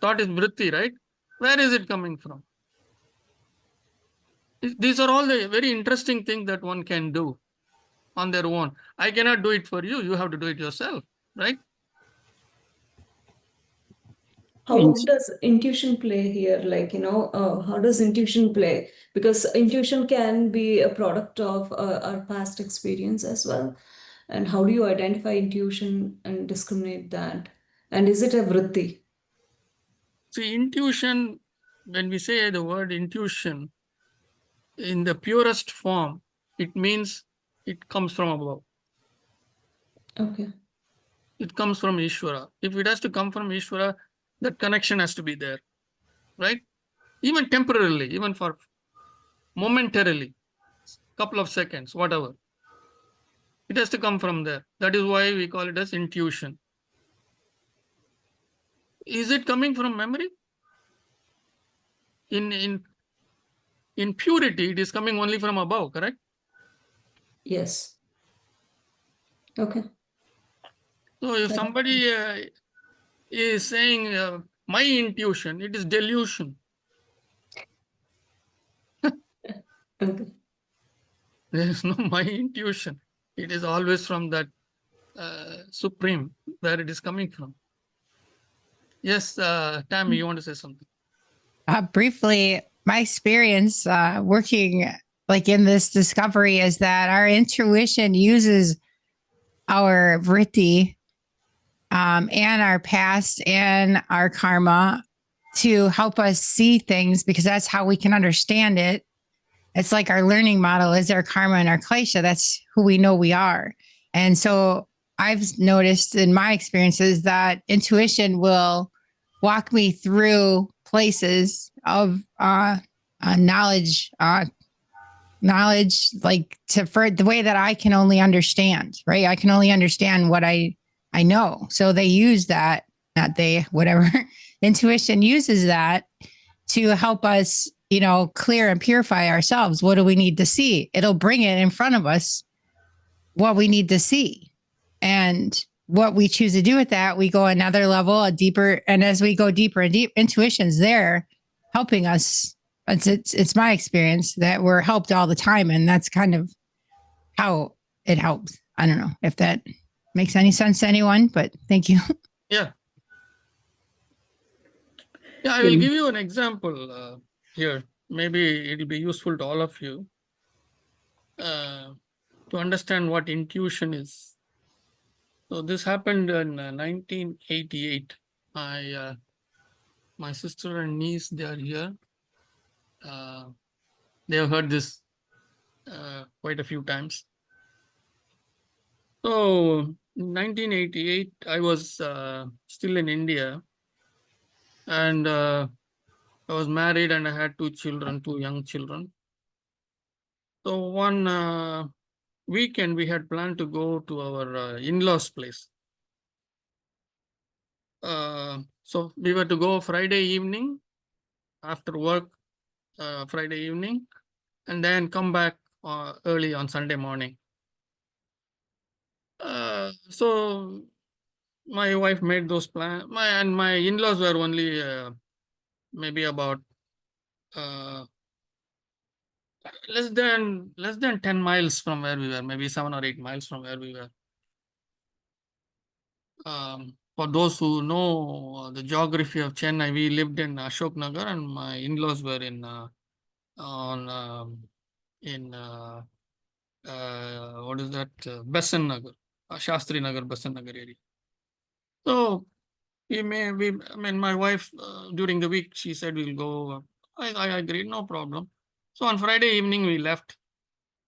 thought is vritti, right? Where is it coming from? These are all the very interesting things that one can do on their own. I cannot do it for you. You have to do it yourself, right? How does intuition play here? Like, how does intuition play? Because intuition can be a product of our past experience as well. And how do you identify intuition and discriminate that? And is it a vritti? See, intuition, when we say the word intuition, in the purest form, it means it comes from above. Okay. It comes from Ishvara. If it has to come from Ishvara, that connection has to be there, right? Even temporarily, even for momentarily, couple of seconds, whatever. It has to come from there. That is why we call it as intuition. Is it coming from memory? In purity, it is coming only from above, correct? Yes. Okay. So if somebody is saying my intuition, it is delusion. Okay. There is no my intuition. It is always from that supreme, where it is coming from. Yes, Tammy, you want to say something? Briefly, my experience working like in this discovery is that our intuition uses our vritti and our past and our karma to help us see things, because that's how we can understand it. It's like our learning model is our karma and our klesha. That's who we know we are. And so I've noticed in my experiences that intuition will walk me through places of knowledge, like for the way that I can only understand, right? I can only understand what I know. So they use that, not they, whatever. Intuition uses that to help us, clear and purify ourselves. What do we need to see? It'll bring it in front of us, what we need to see. And what we choose to do with that, we go another level, a deeper. And as we go deeper and deep, intuition's there helping us. It's my experience that we're helped all the time. And that's kind of how it helps. I don't know if that makes any sense to anyone, but thank you. Yeah. Yeah, I will give you an example here. Maybe it'll be useful to all of you to understand what intuition is. So this happened in 1988. my sister and niece, they are here. They have heard this quite a few times. So, in 1988, I was still in India, and I was married, and I had two children, two young children. So one weekend, we had planned to go to our in-laws' place. So we were to go Friday evening after work, Friday evening, and then come back early on Sunday morning. So my wife made those plans. My in-laws were only maybe about uh, less than 10 miles from where we were, maybe 7 or 8 miles from where we were. For those who know the geography of Chennai, we lived in Ashok Nagar, and my in-laws were in on in what is that, Besant Nagar, Shastri Nagar, Besant Nagar area. So I mean, my wife during the week she said we'll go. I agreed, no problem. So on Friday evening we left.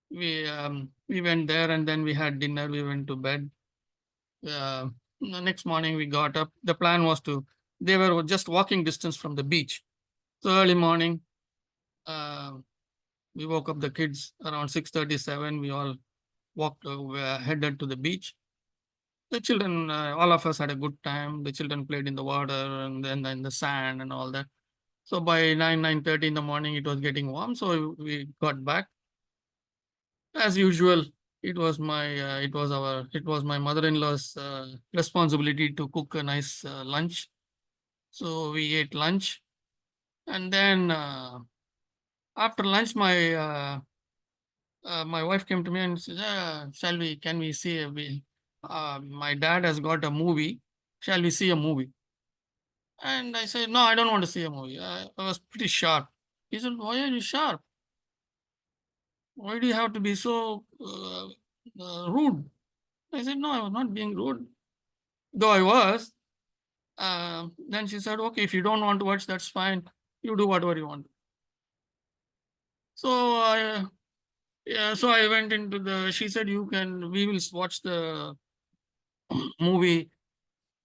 We went there, and then we had dinner. We went to bed. The next morning we got up. The plan was to, they were just walking distance from the beach. So early morning, uh, we woke up the kids around 6:37. We all walked, headed to the beach. The children, all of us had a good time. The children played in the water and then in the sand and all that. So by 9:30 in the morning, it was getting warm. So we got back. As usual, it was my mother-in-law's responsibility to cook a nice lunch. So we ate lunch, and then after lunch, my wife came to me and said, can we see my dad has got a movie. Shall we see a movie?" And I said, "No, I don't want to see a movie." I was pretty sharp. He said, "Why are you sharp? Why do you have to be so rude?" I said, "No, I was not being rude, though I was." Then she said, "Okay, if you don't want to watch, that's fine. You do whatever you want." So I, yeah, so I went into the. She said, We will watch the movie,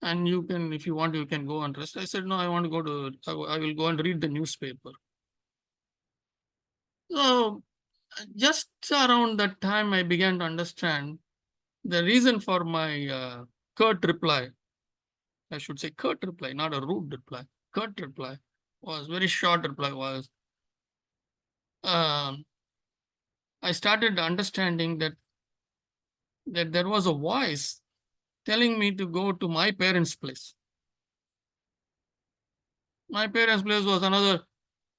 and you can, if you want, you can go and rest." I said, "No, I want to go to. I will go and read the newspaper." So just around that time, I began to understand the reason for my curt reply. I should say curt reply, not a rude reply. Curt reply was very short reply was. um I started understanding that there was a voice telling me to go to my parents' place. My parents' place was another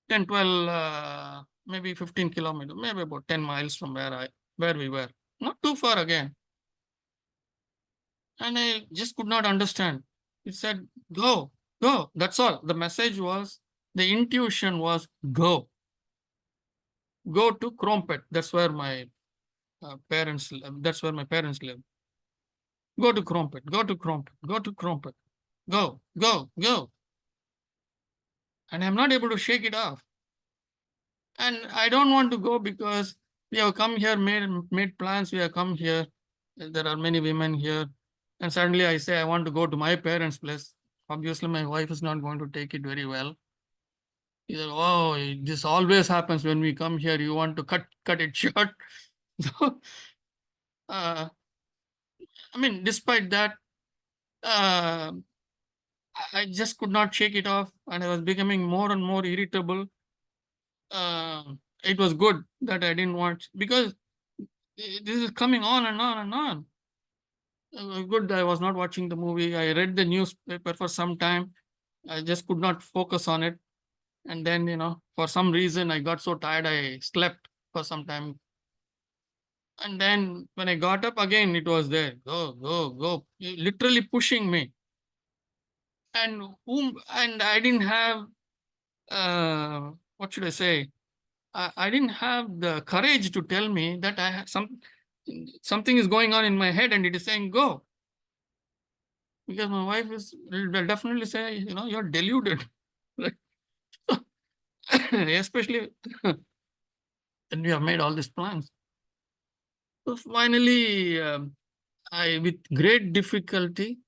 10, 12, maybe 15 kilometers, maybe about 10 miles from where we were. Not too far again. And I just could not understand. It said, "Go, go." That's all. The message was, the intuition was, go. Go to Krompet. That's where my that's where my parents live. Go to Krompet, go to Krompet, go to Krompet. Go, go, go. And I'm not able to shake it off. And I don't want to go because we have come here, made plans, we have come here. There are many women here. And suddenly I say I want to go to my parents' place. Obviously, my wife is not going to take it very well. He said, "Oh, this always happens when we come here. You want to cut it short." So, uh, I mean, despite that, uh, I just could not shake it off, and I was becoming more and more irritable. Uh, it was good that I didn't watch, because this is coming on and on and on. It was good I was not watching the movie. I read the newspaper for some time. I just could not focus on it. And then, for some reason, I got so tired, I slept for some time. And then when I got up again, it was there. Go, go, go. Literally pushing me. And I didn't have, what should I say? I didn't have the courage to tell me that something is going on in my head and it is saying go. because my wife will definitely say, you know, you're deluded. Right? Especially when we have made all these plans. So finally, with great difficulty,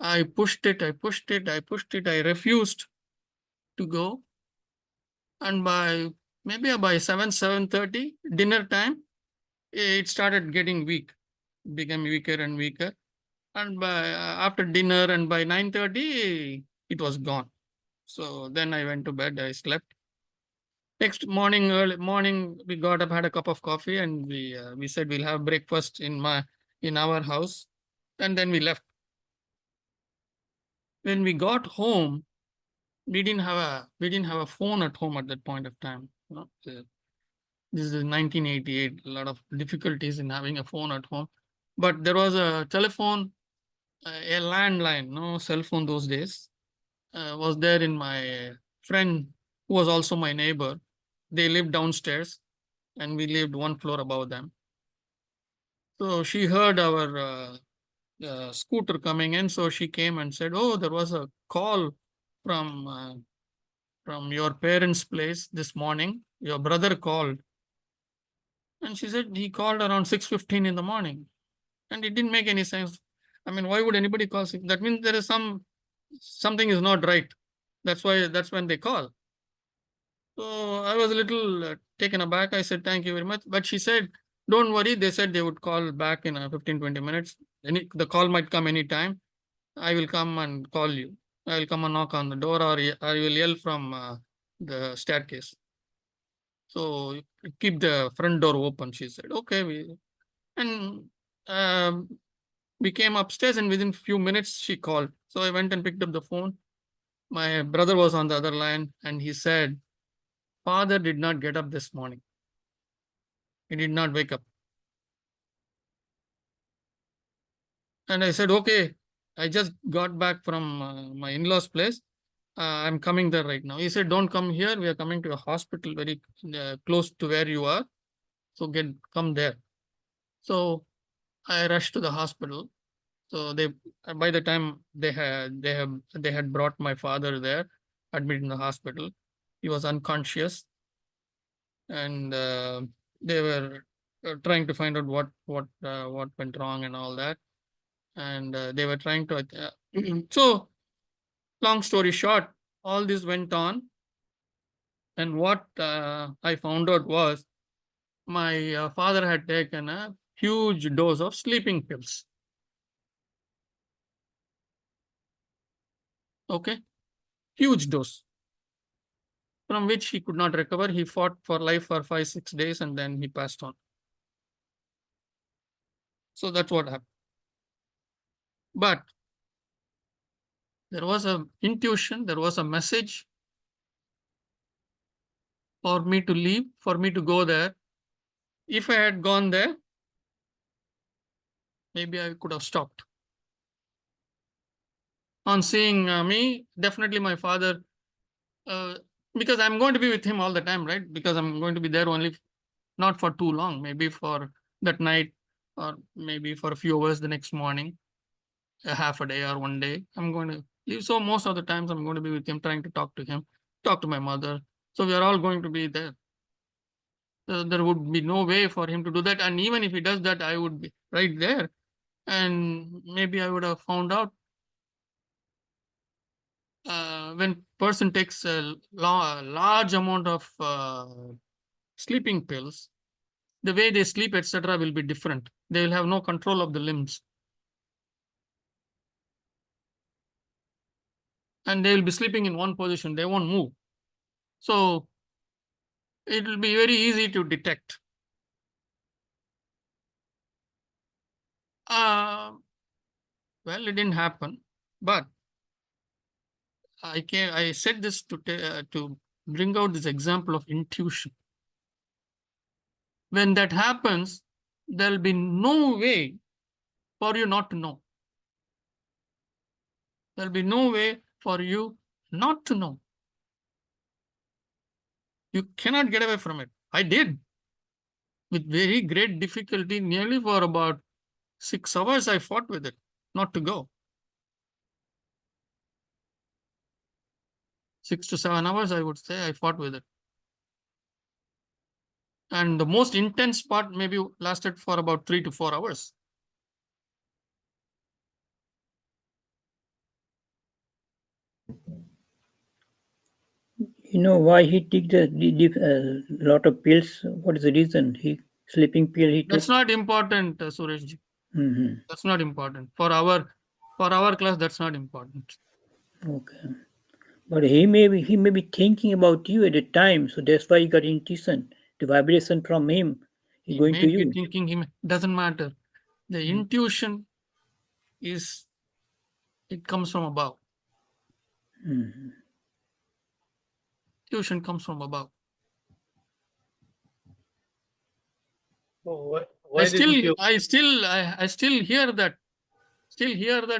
I pushed it, I refused to go. And maybe by 7:30, dinner time, it started getting weak, became weaker and weaker. And by after dinner and by 9:30, it was gone. So then I went to bed, I slept. Next morning, early morning, we got up, had a cup of coffee, and we said we'll have breakfast in our house, and then we left. When we got home, we didn't have a phone at home at that point of time. You know, this is 1988. A lot of difficulties in having a phone at home, but there was a telephone, a landline, no cell phone those days. Was there in my friend who was also my neighbor. They lived downstairs, and we lived one floor above them. So she heard our scooter coming in, so she came and said, "Oh, there was a call from from your parents' place this morning. Your brother called." And she said he called around 6:15 in the morning, and it didn't make any sense. I mean, why would anybody call? That means there is something is not right. That's when they call. So I was a little taken aback. I said, "Thank you very much." But she said, "Don't worry." They said they would call back in 15, 20 minutes. The call might come anytime. I will come and call you. I will come and knock on the door, or I will yell from the staircase. So keep the front door open, she said. Okay. And um, we came upstairs, and within few minutes she called. So I went and picked up the phone. My brother was on the other line, and he said, "Father did not get up this morning. He did not wake up." And I said, "Okay, I just got back from my in-laws' place. I'm coming there right now." He said, "Don't come here. We are coming to a hospital very close to where you are. So come there." So I rushed to the hospital. So by the time they had brought my father there, admitted in the hospital. He was unconscious, and they were trying to find out what went wrong and all that. And they were trying to. So, long story short, all this went on, and what I found out was my father had taken a huge dose of sleeping pills. Okay, huge dose, from which he could not recover. He fought for life for 5-6 days, and then he passed on. So that's what happened. But there was a intuition, there was a message for me to leave, for me to go there. If I had gone there, maybe I could have stopped. On seeing me, definitely my father, because I'm going to be with him all the time, right? Because I'm going to be there only not for too long, maybe for that night, or maybe for a few hours the next morning, a half a day or one day. I'm going to leave. So most of the times I'm going to be with him, trying to talk to him, talk to my mother. So we are all going to be there. There would be no way for him to do that. And even if he does that, I would be right there. And maybe I would have found out when person takes a large amount of sleeping pills, the way they sleep, etc., will be different. They will have no control of the limbs. And they will be sleeping in one position. They won't move. So it will be very easy to detect. Well, it didn't happen, but I said this to bring out this example of intuition. When that happens, there'll be no way for you not to know. There'll be no way for you not to know. You cannot get away from it. I did. With very great difficulty, nearly for about 6 hours, I fought with it not to go. 6 to 7 hours, I would say I fought with it. And the most intense part maybe lasted for about 3 to 4 hours. You know why he took the lot of pills? What is the reason? He sleeping pill he took? That's not important, Sureshji. Mm-hmm. That's not important. For our class, that's not important. Okay. But he may be thinking about you at the time, so that's why he got intuition. The vibration from him is He going may to be you. thinking him, doesn't matter. The intuition it comes from above. Mm-hmm. Intuition comes from above. Oh, why didn't you? I still hear that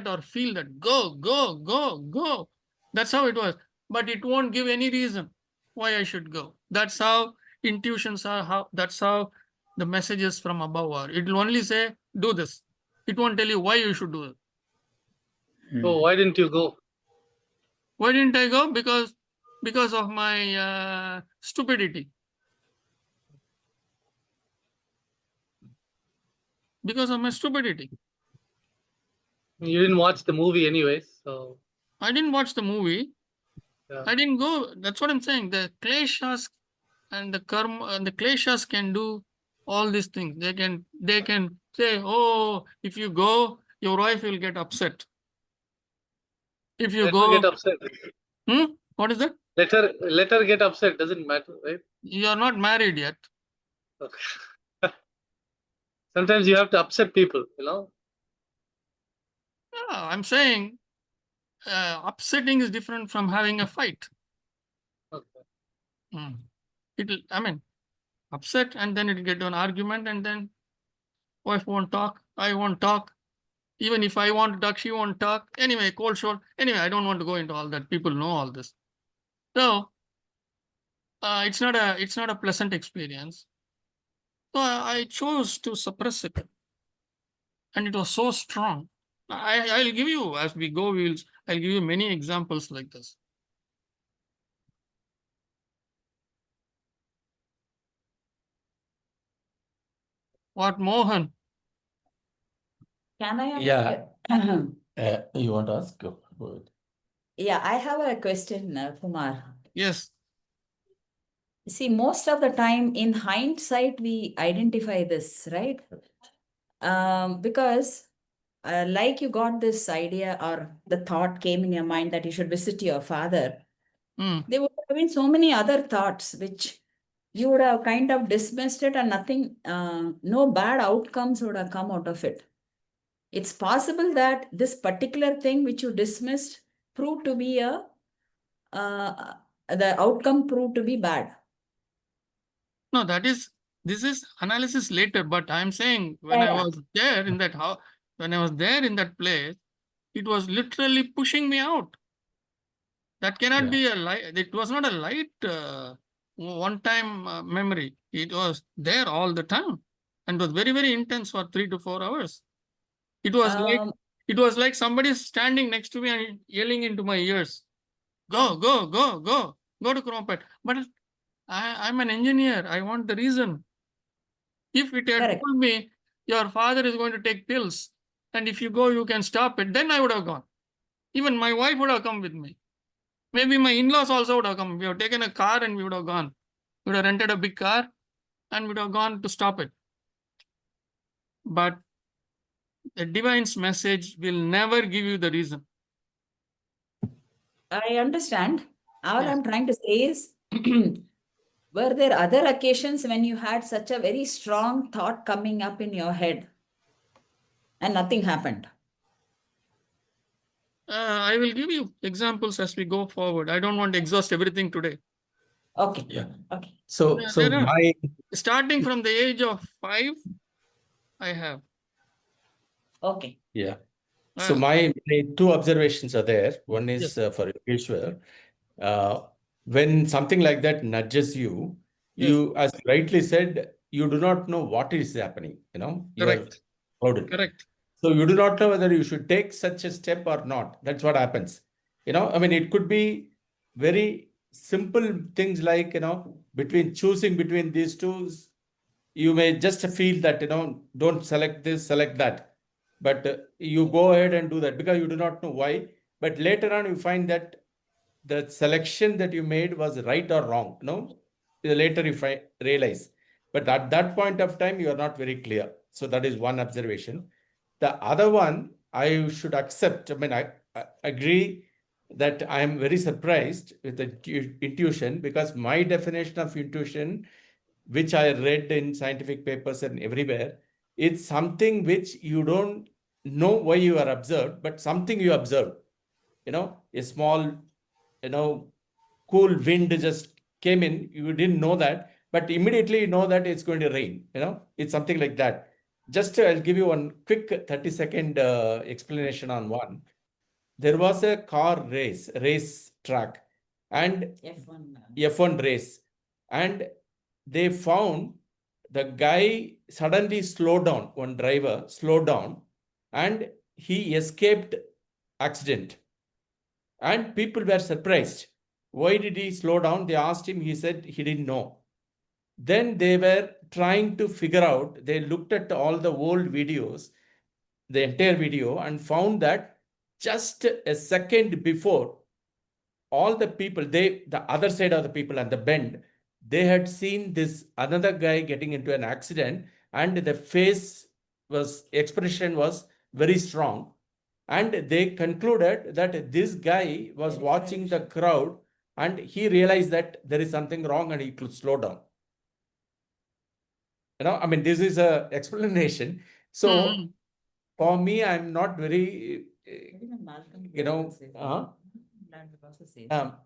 or feel that go. That's how it was. But it won't give any reason why I should go. That's how intuitions are. That's how the messages from above are. It will only say, do this. It won't tell you why you should do it. Oh, why didn't you go? Why didn't I go? Because of my stupidity. Because of my stupidity. You didn't watch the movie anyways, so. I didn't watch the movie. Yeah. I didn't go. That's what I'm saying. The kleshas and the karma and the kleshas can do all these things. They can say, oh, if you go, your wife will get upset. If you Let her go, get upset. what is that? Let her get upset. Doesn't matter, right? You are not married yet. Okay. Sometimes you have to upset people, you know. Yeah, I'm saying upsetting is different from having a fight. Okay. Upset and then it'll get to an argument and then wife won't talk, I won't talk. Even if I want to talk, she won't talk. Anyway, cold shoulder. Anyway, I don't want to go into all that. People know all this. So it's not a pleasant experience. So I chose to suppress it. And it was so strong. I'll give you, as we go, I'll give you many examples like this. What, Mohan? Can I ask? Yeah. You want to ask? Go ahead. Yeah, I have a question, Kumar. Yes. See, most of the time in hindsight, we identify this, right? Because like you got this idea or the thought came in your mind that you should visit your father. There would have been so many other thoughts which you would have kind of dismissed it and nothing, no bad outcomes would have come out of it. It's possible that this particular thing which you dismissed proved to be the outcome proved to be bad. No, this is analysis later, but I'm saying when I was there in that house, when I was there in that place, it was literally pushing me out. That cannot be a light. It was not a light one-time memory. It was there all the time, and was very, very intense for 3 to 4 hours. It was like somebody standing next to me and yelling into my ears, "Go to Cropet." But I'm an engineer. I want the reason. If it had told me your father is going to take pills, and if you go, you can stop it, then I would have gone. Even my wife would have come with me. Maybe my in-laws also would have come. We have taken a car and we would have gone. We would have rented a big car and we would have gone to stop it. But the divine's message will never give you the reason. I understand. All I'm trying to say is, were there other occasions when you had such a very strong thought coming up in your head and nothing happened? I will give you examples as we go forward. I don't want to exhaust everything today. Okay. Yeah. Okay. So starting from the age of 5, I have. Okay. Yeah. So my 2 observations are there. One is for Yogeshwar. When something like that nudges you, you, as rightly said, you do not know what is happening. You know, you are clouded. Correct. So you do not know whether you should take such a step or not. That's what happens. You know, I mean, it could be very simple things like, between choosing between these two, you may just feel that, don't select this, select that. But you go ahead and do that because you do not know why. But later on, you find that the selection that you made was right or wrong. Later you realize. But at that point of time, you are not very clear. So that is one observation. The other one, I should accept. I mean, I agree that I am very surprised with the intuition, because my definition of intuition, which I read in scientific papers and everywhere, it's something which you don't know why you are observed, but something you observe. A small, cool wind just came in. You didn't know that, but immediately you know that it's going to rain. It's something like that. Just I'll give you one quick 30-second explanation on one. There was a car race track, and F1 race, and they found the guy suddenly slowed down. One driver slowed down, and he escaped accident. And people were surprised. Why did he slow down? They asked him. He said he didn't know. Then they were trying to figure out. They looked at all the old videos, the entire video, and found that just a second before, all the people, the other side of the people and the bend, they had seen this another guy getting into an accident, and the expression was very strong. And they concluded that this guy was watching the crowd, and he realized that there is something wrong and he could slow down. I mean, this is a explanation. So for me, I'm not very,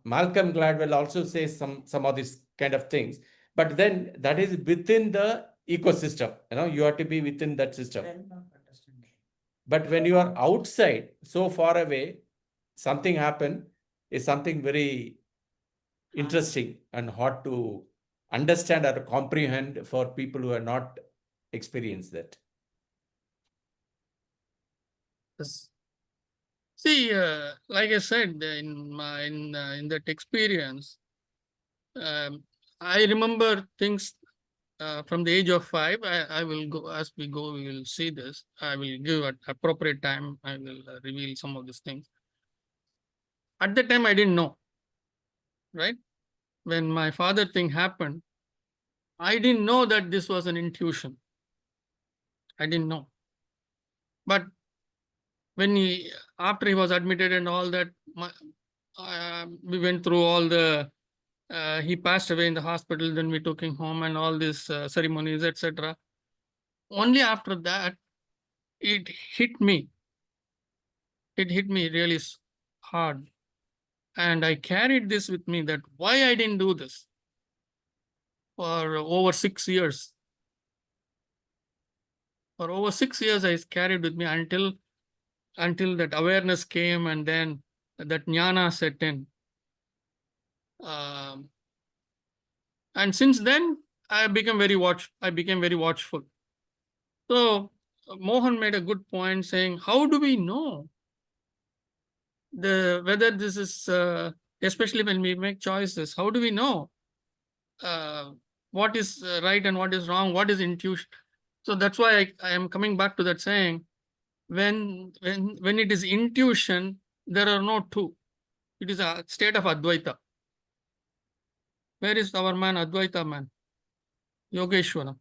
Malcolm Gladwell also says some of these kind of things, but then that is within the ecosystem. You have to be within that system. But when you are outside, so far away, something happened is something very interesting and hard to understand or comprehend for people who have not experienced that. Yes. See, like I said, in that experience, I remember things from the age of 5. I will go, as we go, we will see this. I will give at appropriate time. I will reveal some of these things. At the time, I didn't know, right? When my father thing happened, I didn't know that this was an intuition. I didn't know. But when after he was admitted and all that, we went through all the, he passed away in the hospital, then we took him home and all these ceremonies, etc. Only after that, it hit me. It hit me really hard. And I carried this with me, that why I didn't do this for over 6 years. For over 6 years, I carried with me until that awareness came, and then that jnana set in. And since then, I became very watchful. So Mohan made a good point saying, how do we know whether this is, especially when we make choices, how do we know what is right and what is wrong, what is intuition? So that's why I am coming back to that saying, when it is intuition, there are no two. It is a state of Advaita. Where is our man, Advaita man? Yogeshwara.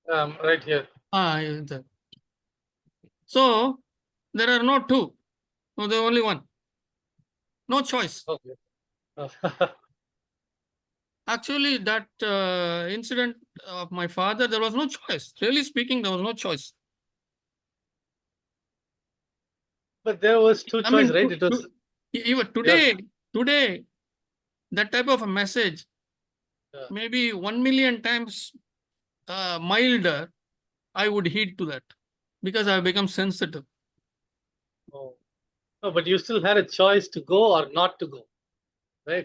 Right here. So there are no two. No, there only one. No choice. Okay. Actually, that incident of my father, there was no choice. Really speaking, there was no choice. But there was two choices, right? It was even today, that type of a message, maybe 1 million times milder, I would heed to that, because I have become sensitive. Oh. No, but you still had a choice to go or not to go, right?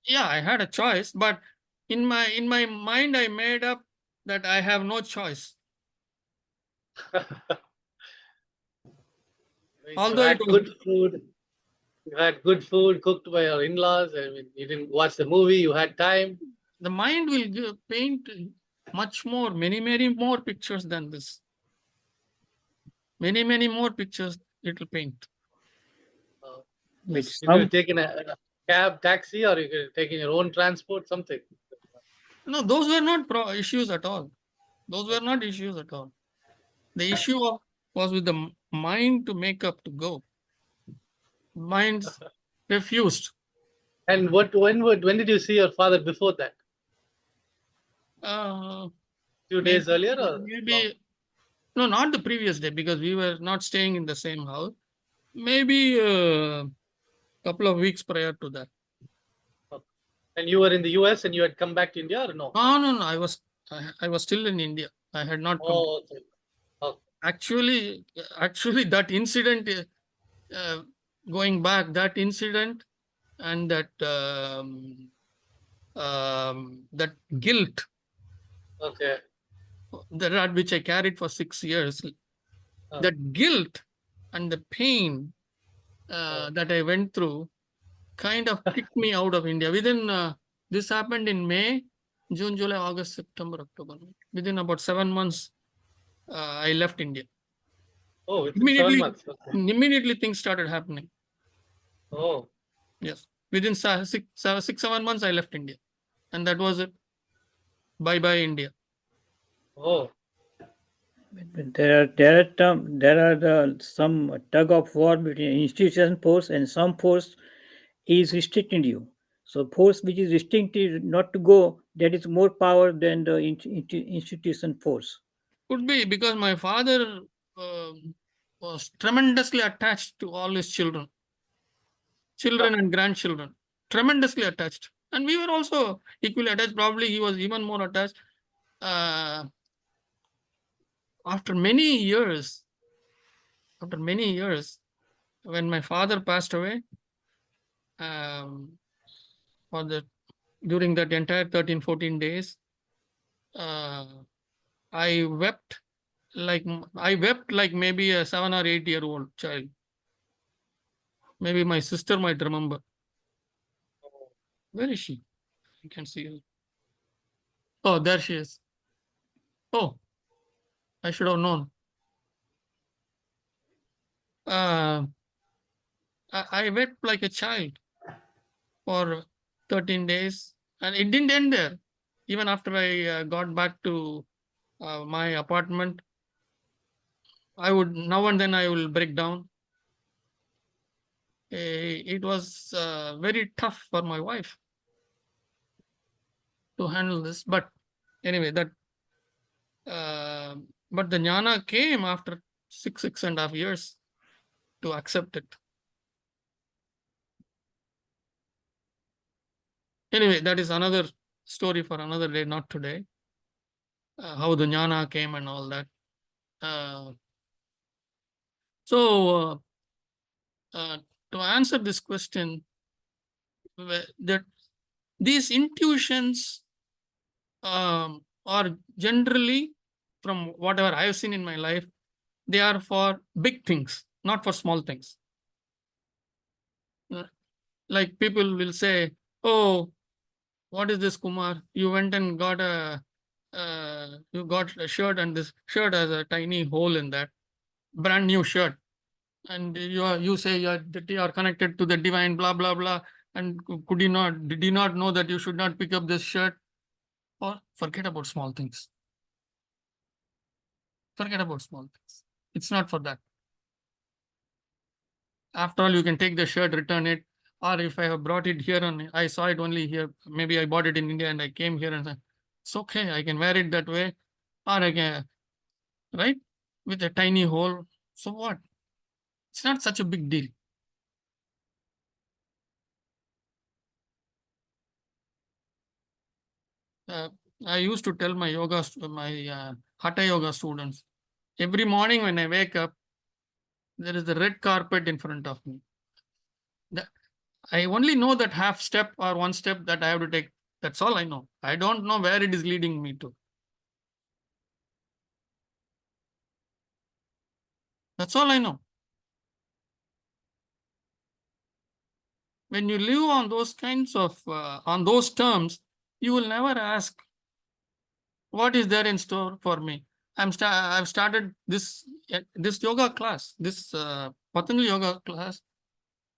Yeah, I had a choice, but in my mind, I made up that I have no choice. Although it was good food, You had good food cooked by your in-laws. I mean, you didn't watch the movie. You had time. The mind will paint much more, many more pictures than this. Many more pictures it will paint. Yes. You could have taken a cab, taxi, or you could have taken your own transport, something. No, those were not issues at all. Those were not issues at all. The issue was with the mind to make up to go. Minds refused. And when did you see your father before that? Few days earlier, or maybe no, not the previous day, because we were not staying in the same house. Maybe a couple of weeks prior to that. And you were in the US and you had come back to India, or no? No. I was still in India. I had not come. Oh, okay. Okay. Actually, that incident, going back, that incident and that that guilt, Okay. that which I carried for 6 years, that guilt and the pain that I went through kind of kicked me out of India. Within this happened in May, June, July, August, September, October. Within about 7 months, I left India. Oh, within 7 months. Okay. Immediately things started happening. Oh. Yes. Within 7 months, I left India. And that was it. Bye-bye, India. Oh. There are some tug of war between institution force, and some force is restricting you. So force which is restricted not to go, that is more power than the institution force. Could be because my father was tremendously attached to all his children and grandchildren. Tremendously attached. And we were also equally attached. Probably he was even more attached. After many years, when my father passed away, during that entire 13-14 days, I wept like maybe a 7 or 8-year-old child. Maybe my sister might remember. Where is she? I can see her. Oh, there she is. Oh, I should have known. I wept like a child for 13 days, and it didn't end there. Even after I got back to my apartment, I would now and then I will break down. It was very tough for my wife to handle this, but anyway, but the jnana came after 6.5 years to accept it. Anyway, that is another story for another day, not today. How the jnana came and all that. So to answer this question, that these intuitions are generally, from whatever I have seen in my life, they are for big things, not for small things. Like people will say, "Oh, what is this, Kumar? You went and got you got a shirt, and this shirt has a tiny hole in that, brand new shirt, and you say that you are connected to the divine, blah blah blah, and did you not know that you should not pick up this shirt?" Or forget about small things. Forget about small things. It's not for that. After all, you can take the shirt, return it, or if I have brought it here and I saw it only here, maybe I bought it in India and I came here and said, it's okay, I can wear it that way, or I can, right, with a tiny hole. So what? It's not such a big deal. I used to tell my hatha yoga students, every morning when I wake up, there is the red carpet in front of me. I only know that half step or one step that I have to take. That's all I know. I don't know where it is leading me to. That's all I know. when you live on those kinds of, on those terms, you will never ask, what is there in store for me? I've started this yoga class, this Patanjali yoga class.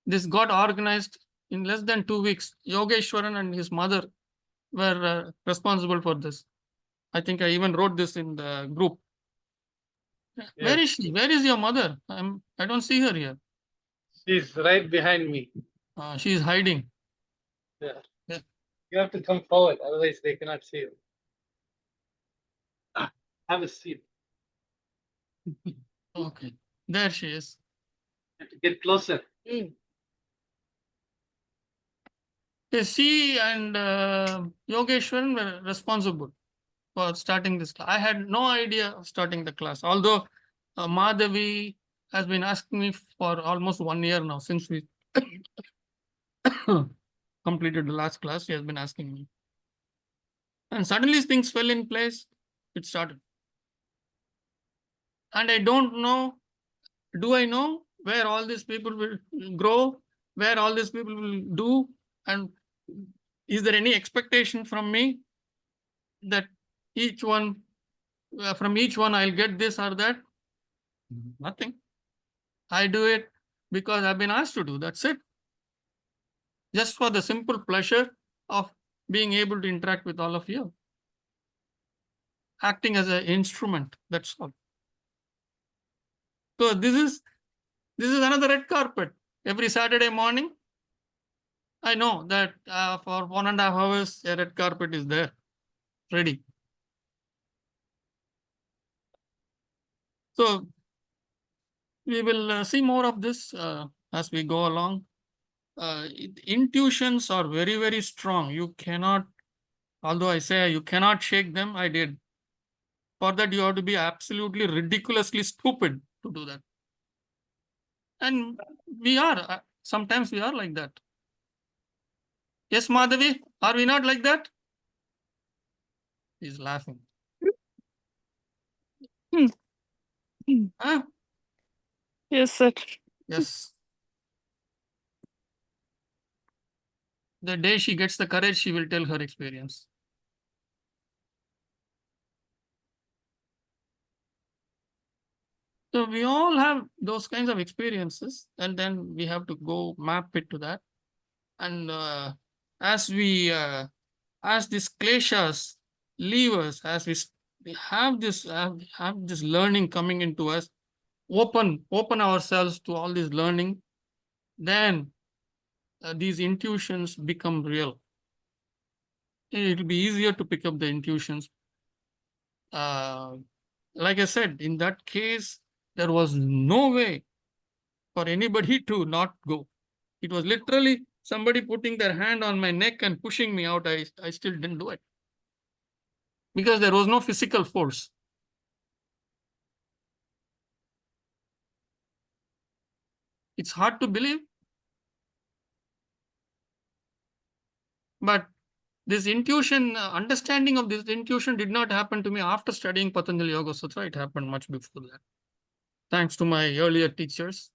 This got organized in less than 2 weeks. Yogeshwaran and his mother were responsible for this. I think I even wrote this in the group. Where is she? Where is your mother? I don't see her here. She's right behind me. She is hiding. Yeah. Yeah. You have to come forward, otherwise they cannot see you. Have a seat. Okay, there she is. You have to get closer. She and Yogeshwaran were responsible for starting this class. I had no idea of starting the class, although Madhavi has been asking me for almost 1 year now, since we completed the last class. She has been asking me. And suddenly things fell in place. It started. And I don't know, do I know where all these people will grow, where all these people will do, and is there any expectation from me that each one, from each one I'll get this or that? Nothing. I do it because I've been asked to do. That's it. Just for the simple pleasure of being able to interact with all of you. Acting as an instrument, that's all. So this is another red carpet. Every Saturday morning, I know that for 1.5 hours, a red carpet is there, ready. So we will see more of this as we go along. Intuitions are very, very strong. You cannot, although I say you cannot shake them, I did. For that, you have to be absolutely ridiculously stupid to do that. And we are, sometimes we are like that. Yes, Madhavi, are we not like that? He's laughing. Huh? Yes, sir. Yes. The day she gets the courage, she will tell her experience. So we all have those kinds of experiences, and then we have to go map it to that. And as we, as these kleshas leave us, as we have this learning coming into us, open ourselves to all this learning, then these intuitions become real. It will be easier to pick up the intuitions. Like I said, in that case, there was no way for anybody to not go. It was literally somebody putting their hand on my neck and pushing me out. I still didn't do it because there was no physical force. It's hard to believe, but this intuition, understanding of this intuition did not happen to me after studying Patanjali Yoga Sutra. It happened much before that, thanks to my earlier teachers.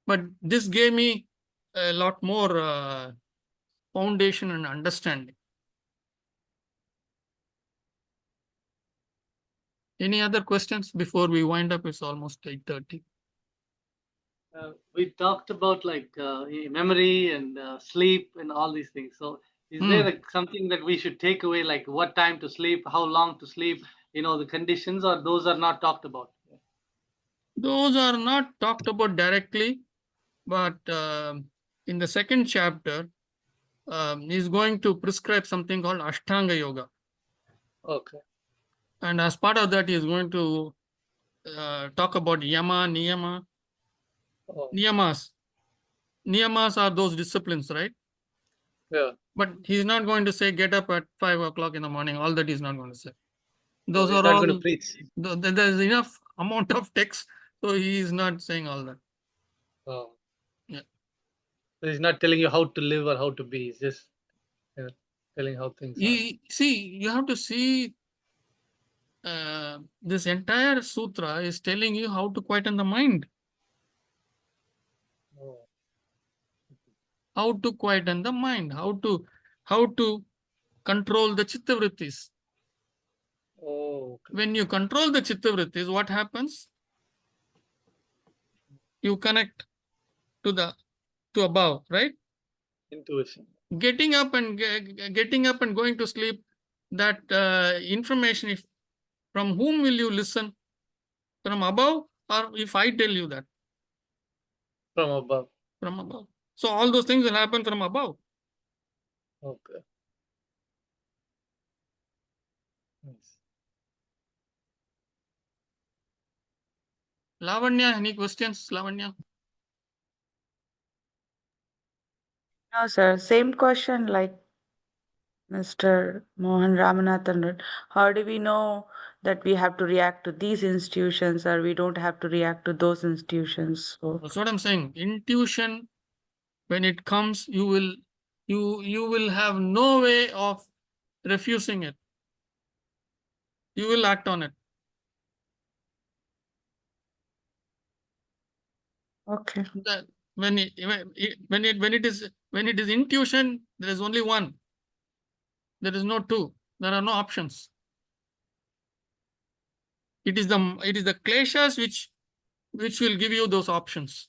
But this gave me a lot more foundation and understanding. Any other questions before we wind up? It's almost 8:30. We talked about like memory and sleep and all these things. So is there something that we should take away, like what time to sleep, how long to sleep, the conditions, or those are not talked about? Those are not talked about directly, but in the second chapter, he's going to prescribe something called Ashtanga Yoga. Okay. And as part of that, he's going to talk about Yama, Niyama. Oh. Niyamas. Niyamas are those disciplines, right? Yeah. But he's not going to say get up at 5 o'clock in the morning. All that he's not going to say. Those he's are not all. going to preach. There's enough amount of text, so he is not saying all that. Oh. Yeah. So he's not telling you how to live or how to be. He's just telling how things are. See, you have to see this entire sutra is telling you how to quieten the mind. how to quieten the mind, how to control the chitta vrittis. Oh, okay. When you control the chitta vrittis, what happens? You connect to above, right? Intuition. Getting up and going to sleep, that information, if from whom will you listen? From above, or if I tell you that? From above. From above. So all those things will happen from above. Okay. Nice. Lavanya, any questions, Lavanya? No, sir. Same question like Mr. Mohan Ramanathan. How do we know that we have to react to these institutions or we don't have to react to those institutions? So, That's what I'm saying. Intuition, when it comes, you will have no way of refusing it. You will act on it. okay. That when it is intuition, there is only one. There is no two. There are no options. It is the kleshas which will give you those options.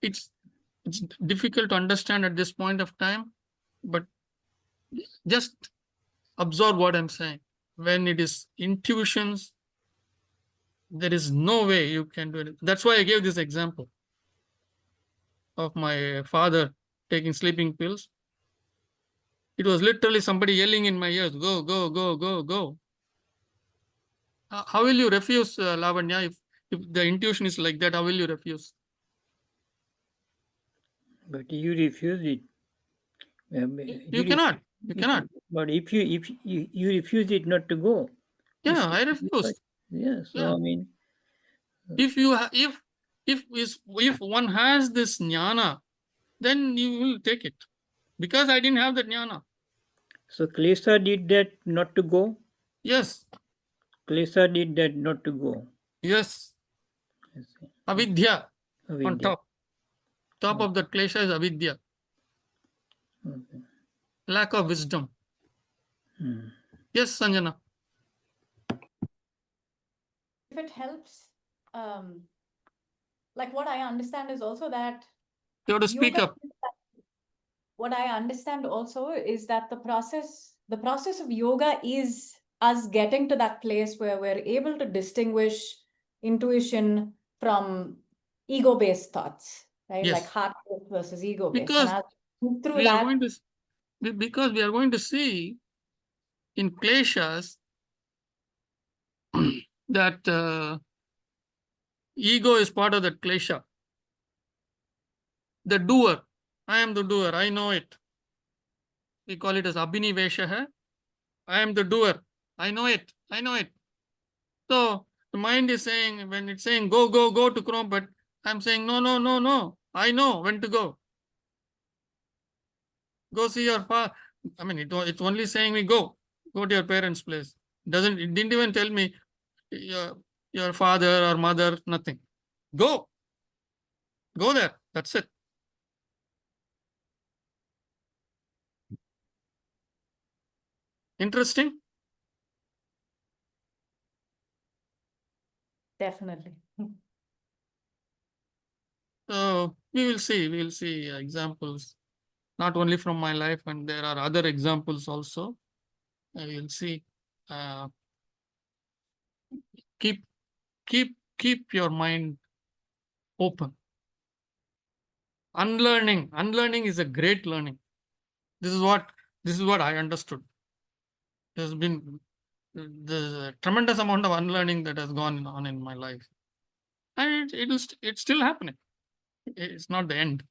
It's difficult to understand at this point of time, but just absorb what I'm saying. When it is intuitions, there is no way you can do it. That's why I gave this example of my father taking sleeping pills. It was literally somebody yelling in my ears, go, go, go, go, go. How will you refuse, Lavanya, if the intuition is like that? How will you refuse? But you refuse it. You cannot. You cannot. But if you refuse it not to go. Yeah, I refuse. Yeah. So Yeah. I mean, if one has this jnana, then you will take it. Because I didn't have that jnana. So Klesha did that not to go? Yes. Klesha did that not to go. Yes. Avidya on top. Top Okay. of the klesha is avidya. Okay. Lack of wisdom. Yes, Sanjana. If it helps, like what I understand is also that you have to speak yoga, up. What I understand also is that the process of yoga is us getting to that place where we're able to distinguish intuition from ego-based thoughts, right? Yes. Like heart-based versus ego-based. Because And as we move through we are that, going to because we are going to see in kleshas that ego is part of that klesha. The doer. I am the doer. I know it. We call it as abhinivesha. I am the doer. I know it. I know it. So the mind is saying, when it's saying go, go, go to Chrome, but I'm saying no, no, no, no. I know when to go. Go see your father. I mean, it's only saying me go to your parents' place. It didn't even tell me your father or mother, nothing. Go there. That's it. Interesting. definitely. So we will see examples, not only from my life, and there are other examples also. I will see. Keep your mind open. Unlearning is a great learning. This is what I understood. There's been a tremendous amount of unlearning that has gone on in my life, and it's still happening. It's not the end.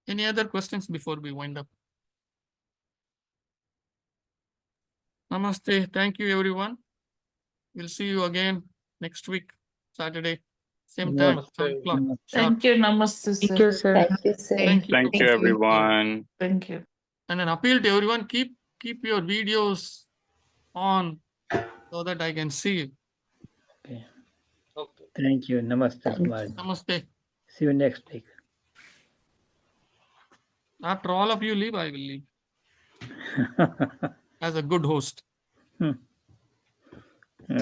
Any other questions before we wind up? Namaste. Thank you, everyone. We'll see you again next week, Saturday, same time, 7 o'clock. Thank you, Namaste, sir. Thank you, sir. Thank you, sir. Thank you. Thank you, everyone. Thank you. And an appeal to everyone, keep your videos on so that I can see you. Okay. Thank you. Namaste, Sumaj. Namaste. See you next week. After all of you leave, I will leave as a good host.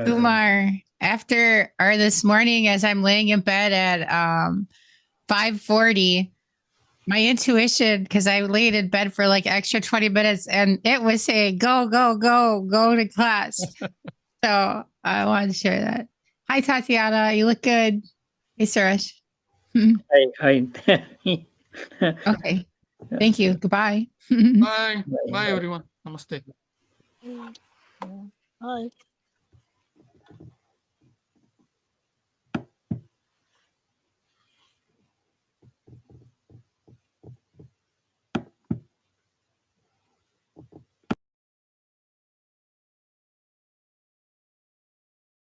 Kumar, after or this morning as I'm laying in bed at 5:40, my intuition, because I laid in bed for like extra 20 minutes and it was saying, go, go, go, go to class. So I wanted to share that. Hi, Tatiana. You look good. Hey, Suresh. Hi. Okay. Thank you. Goodbye. Bye. Bye, everyone. Namaste. Bye.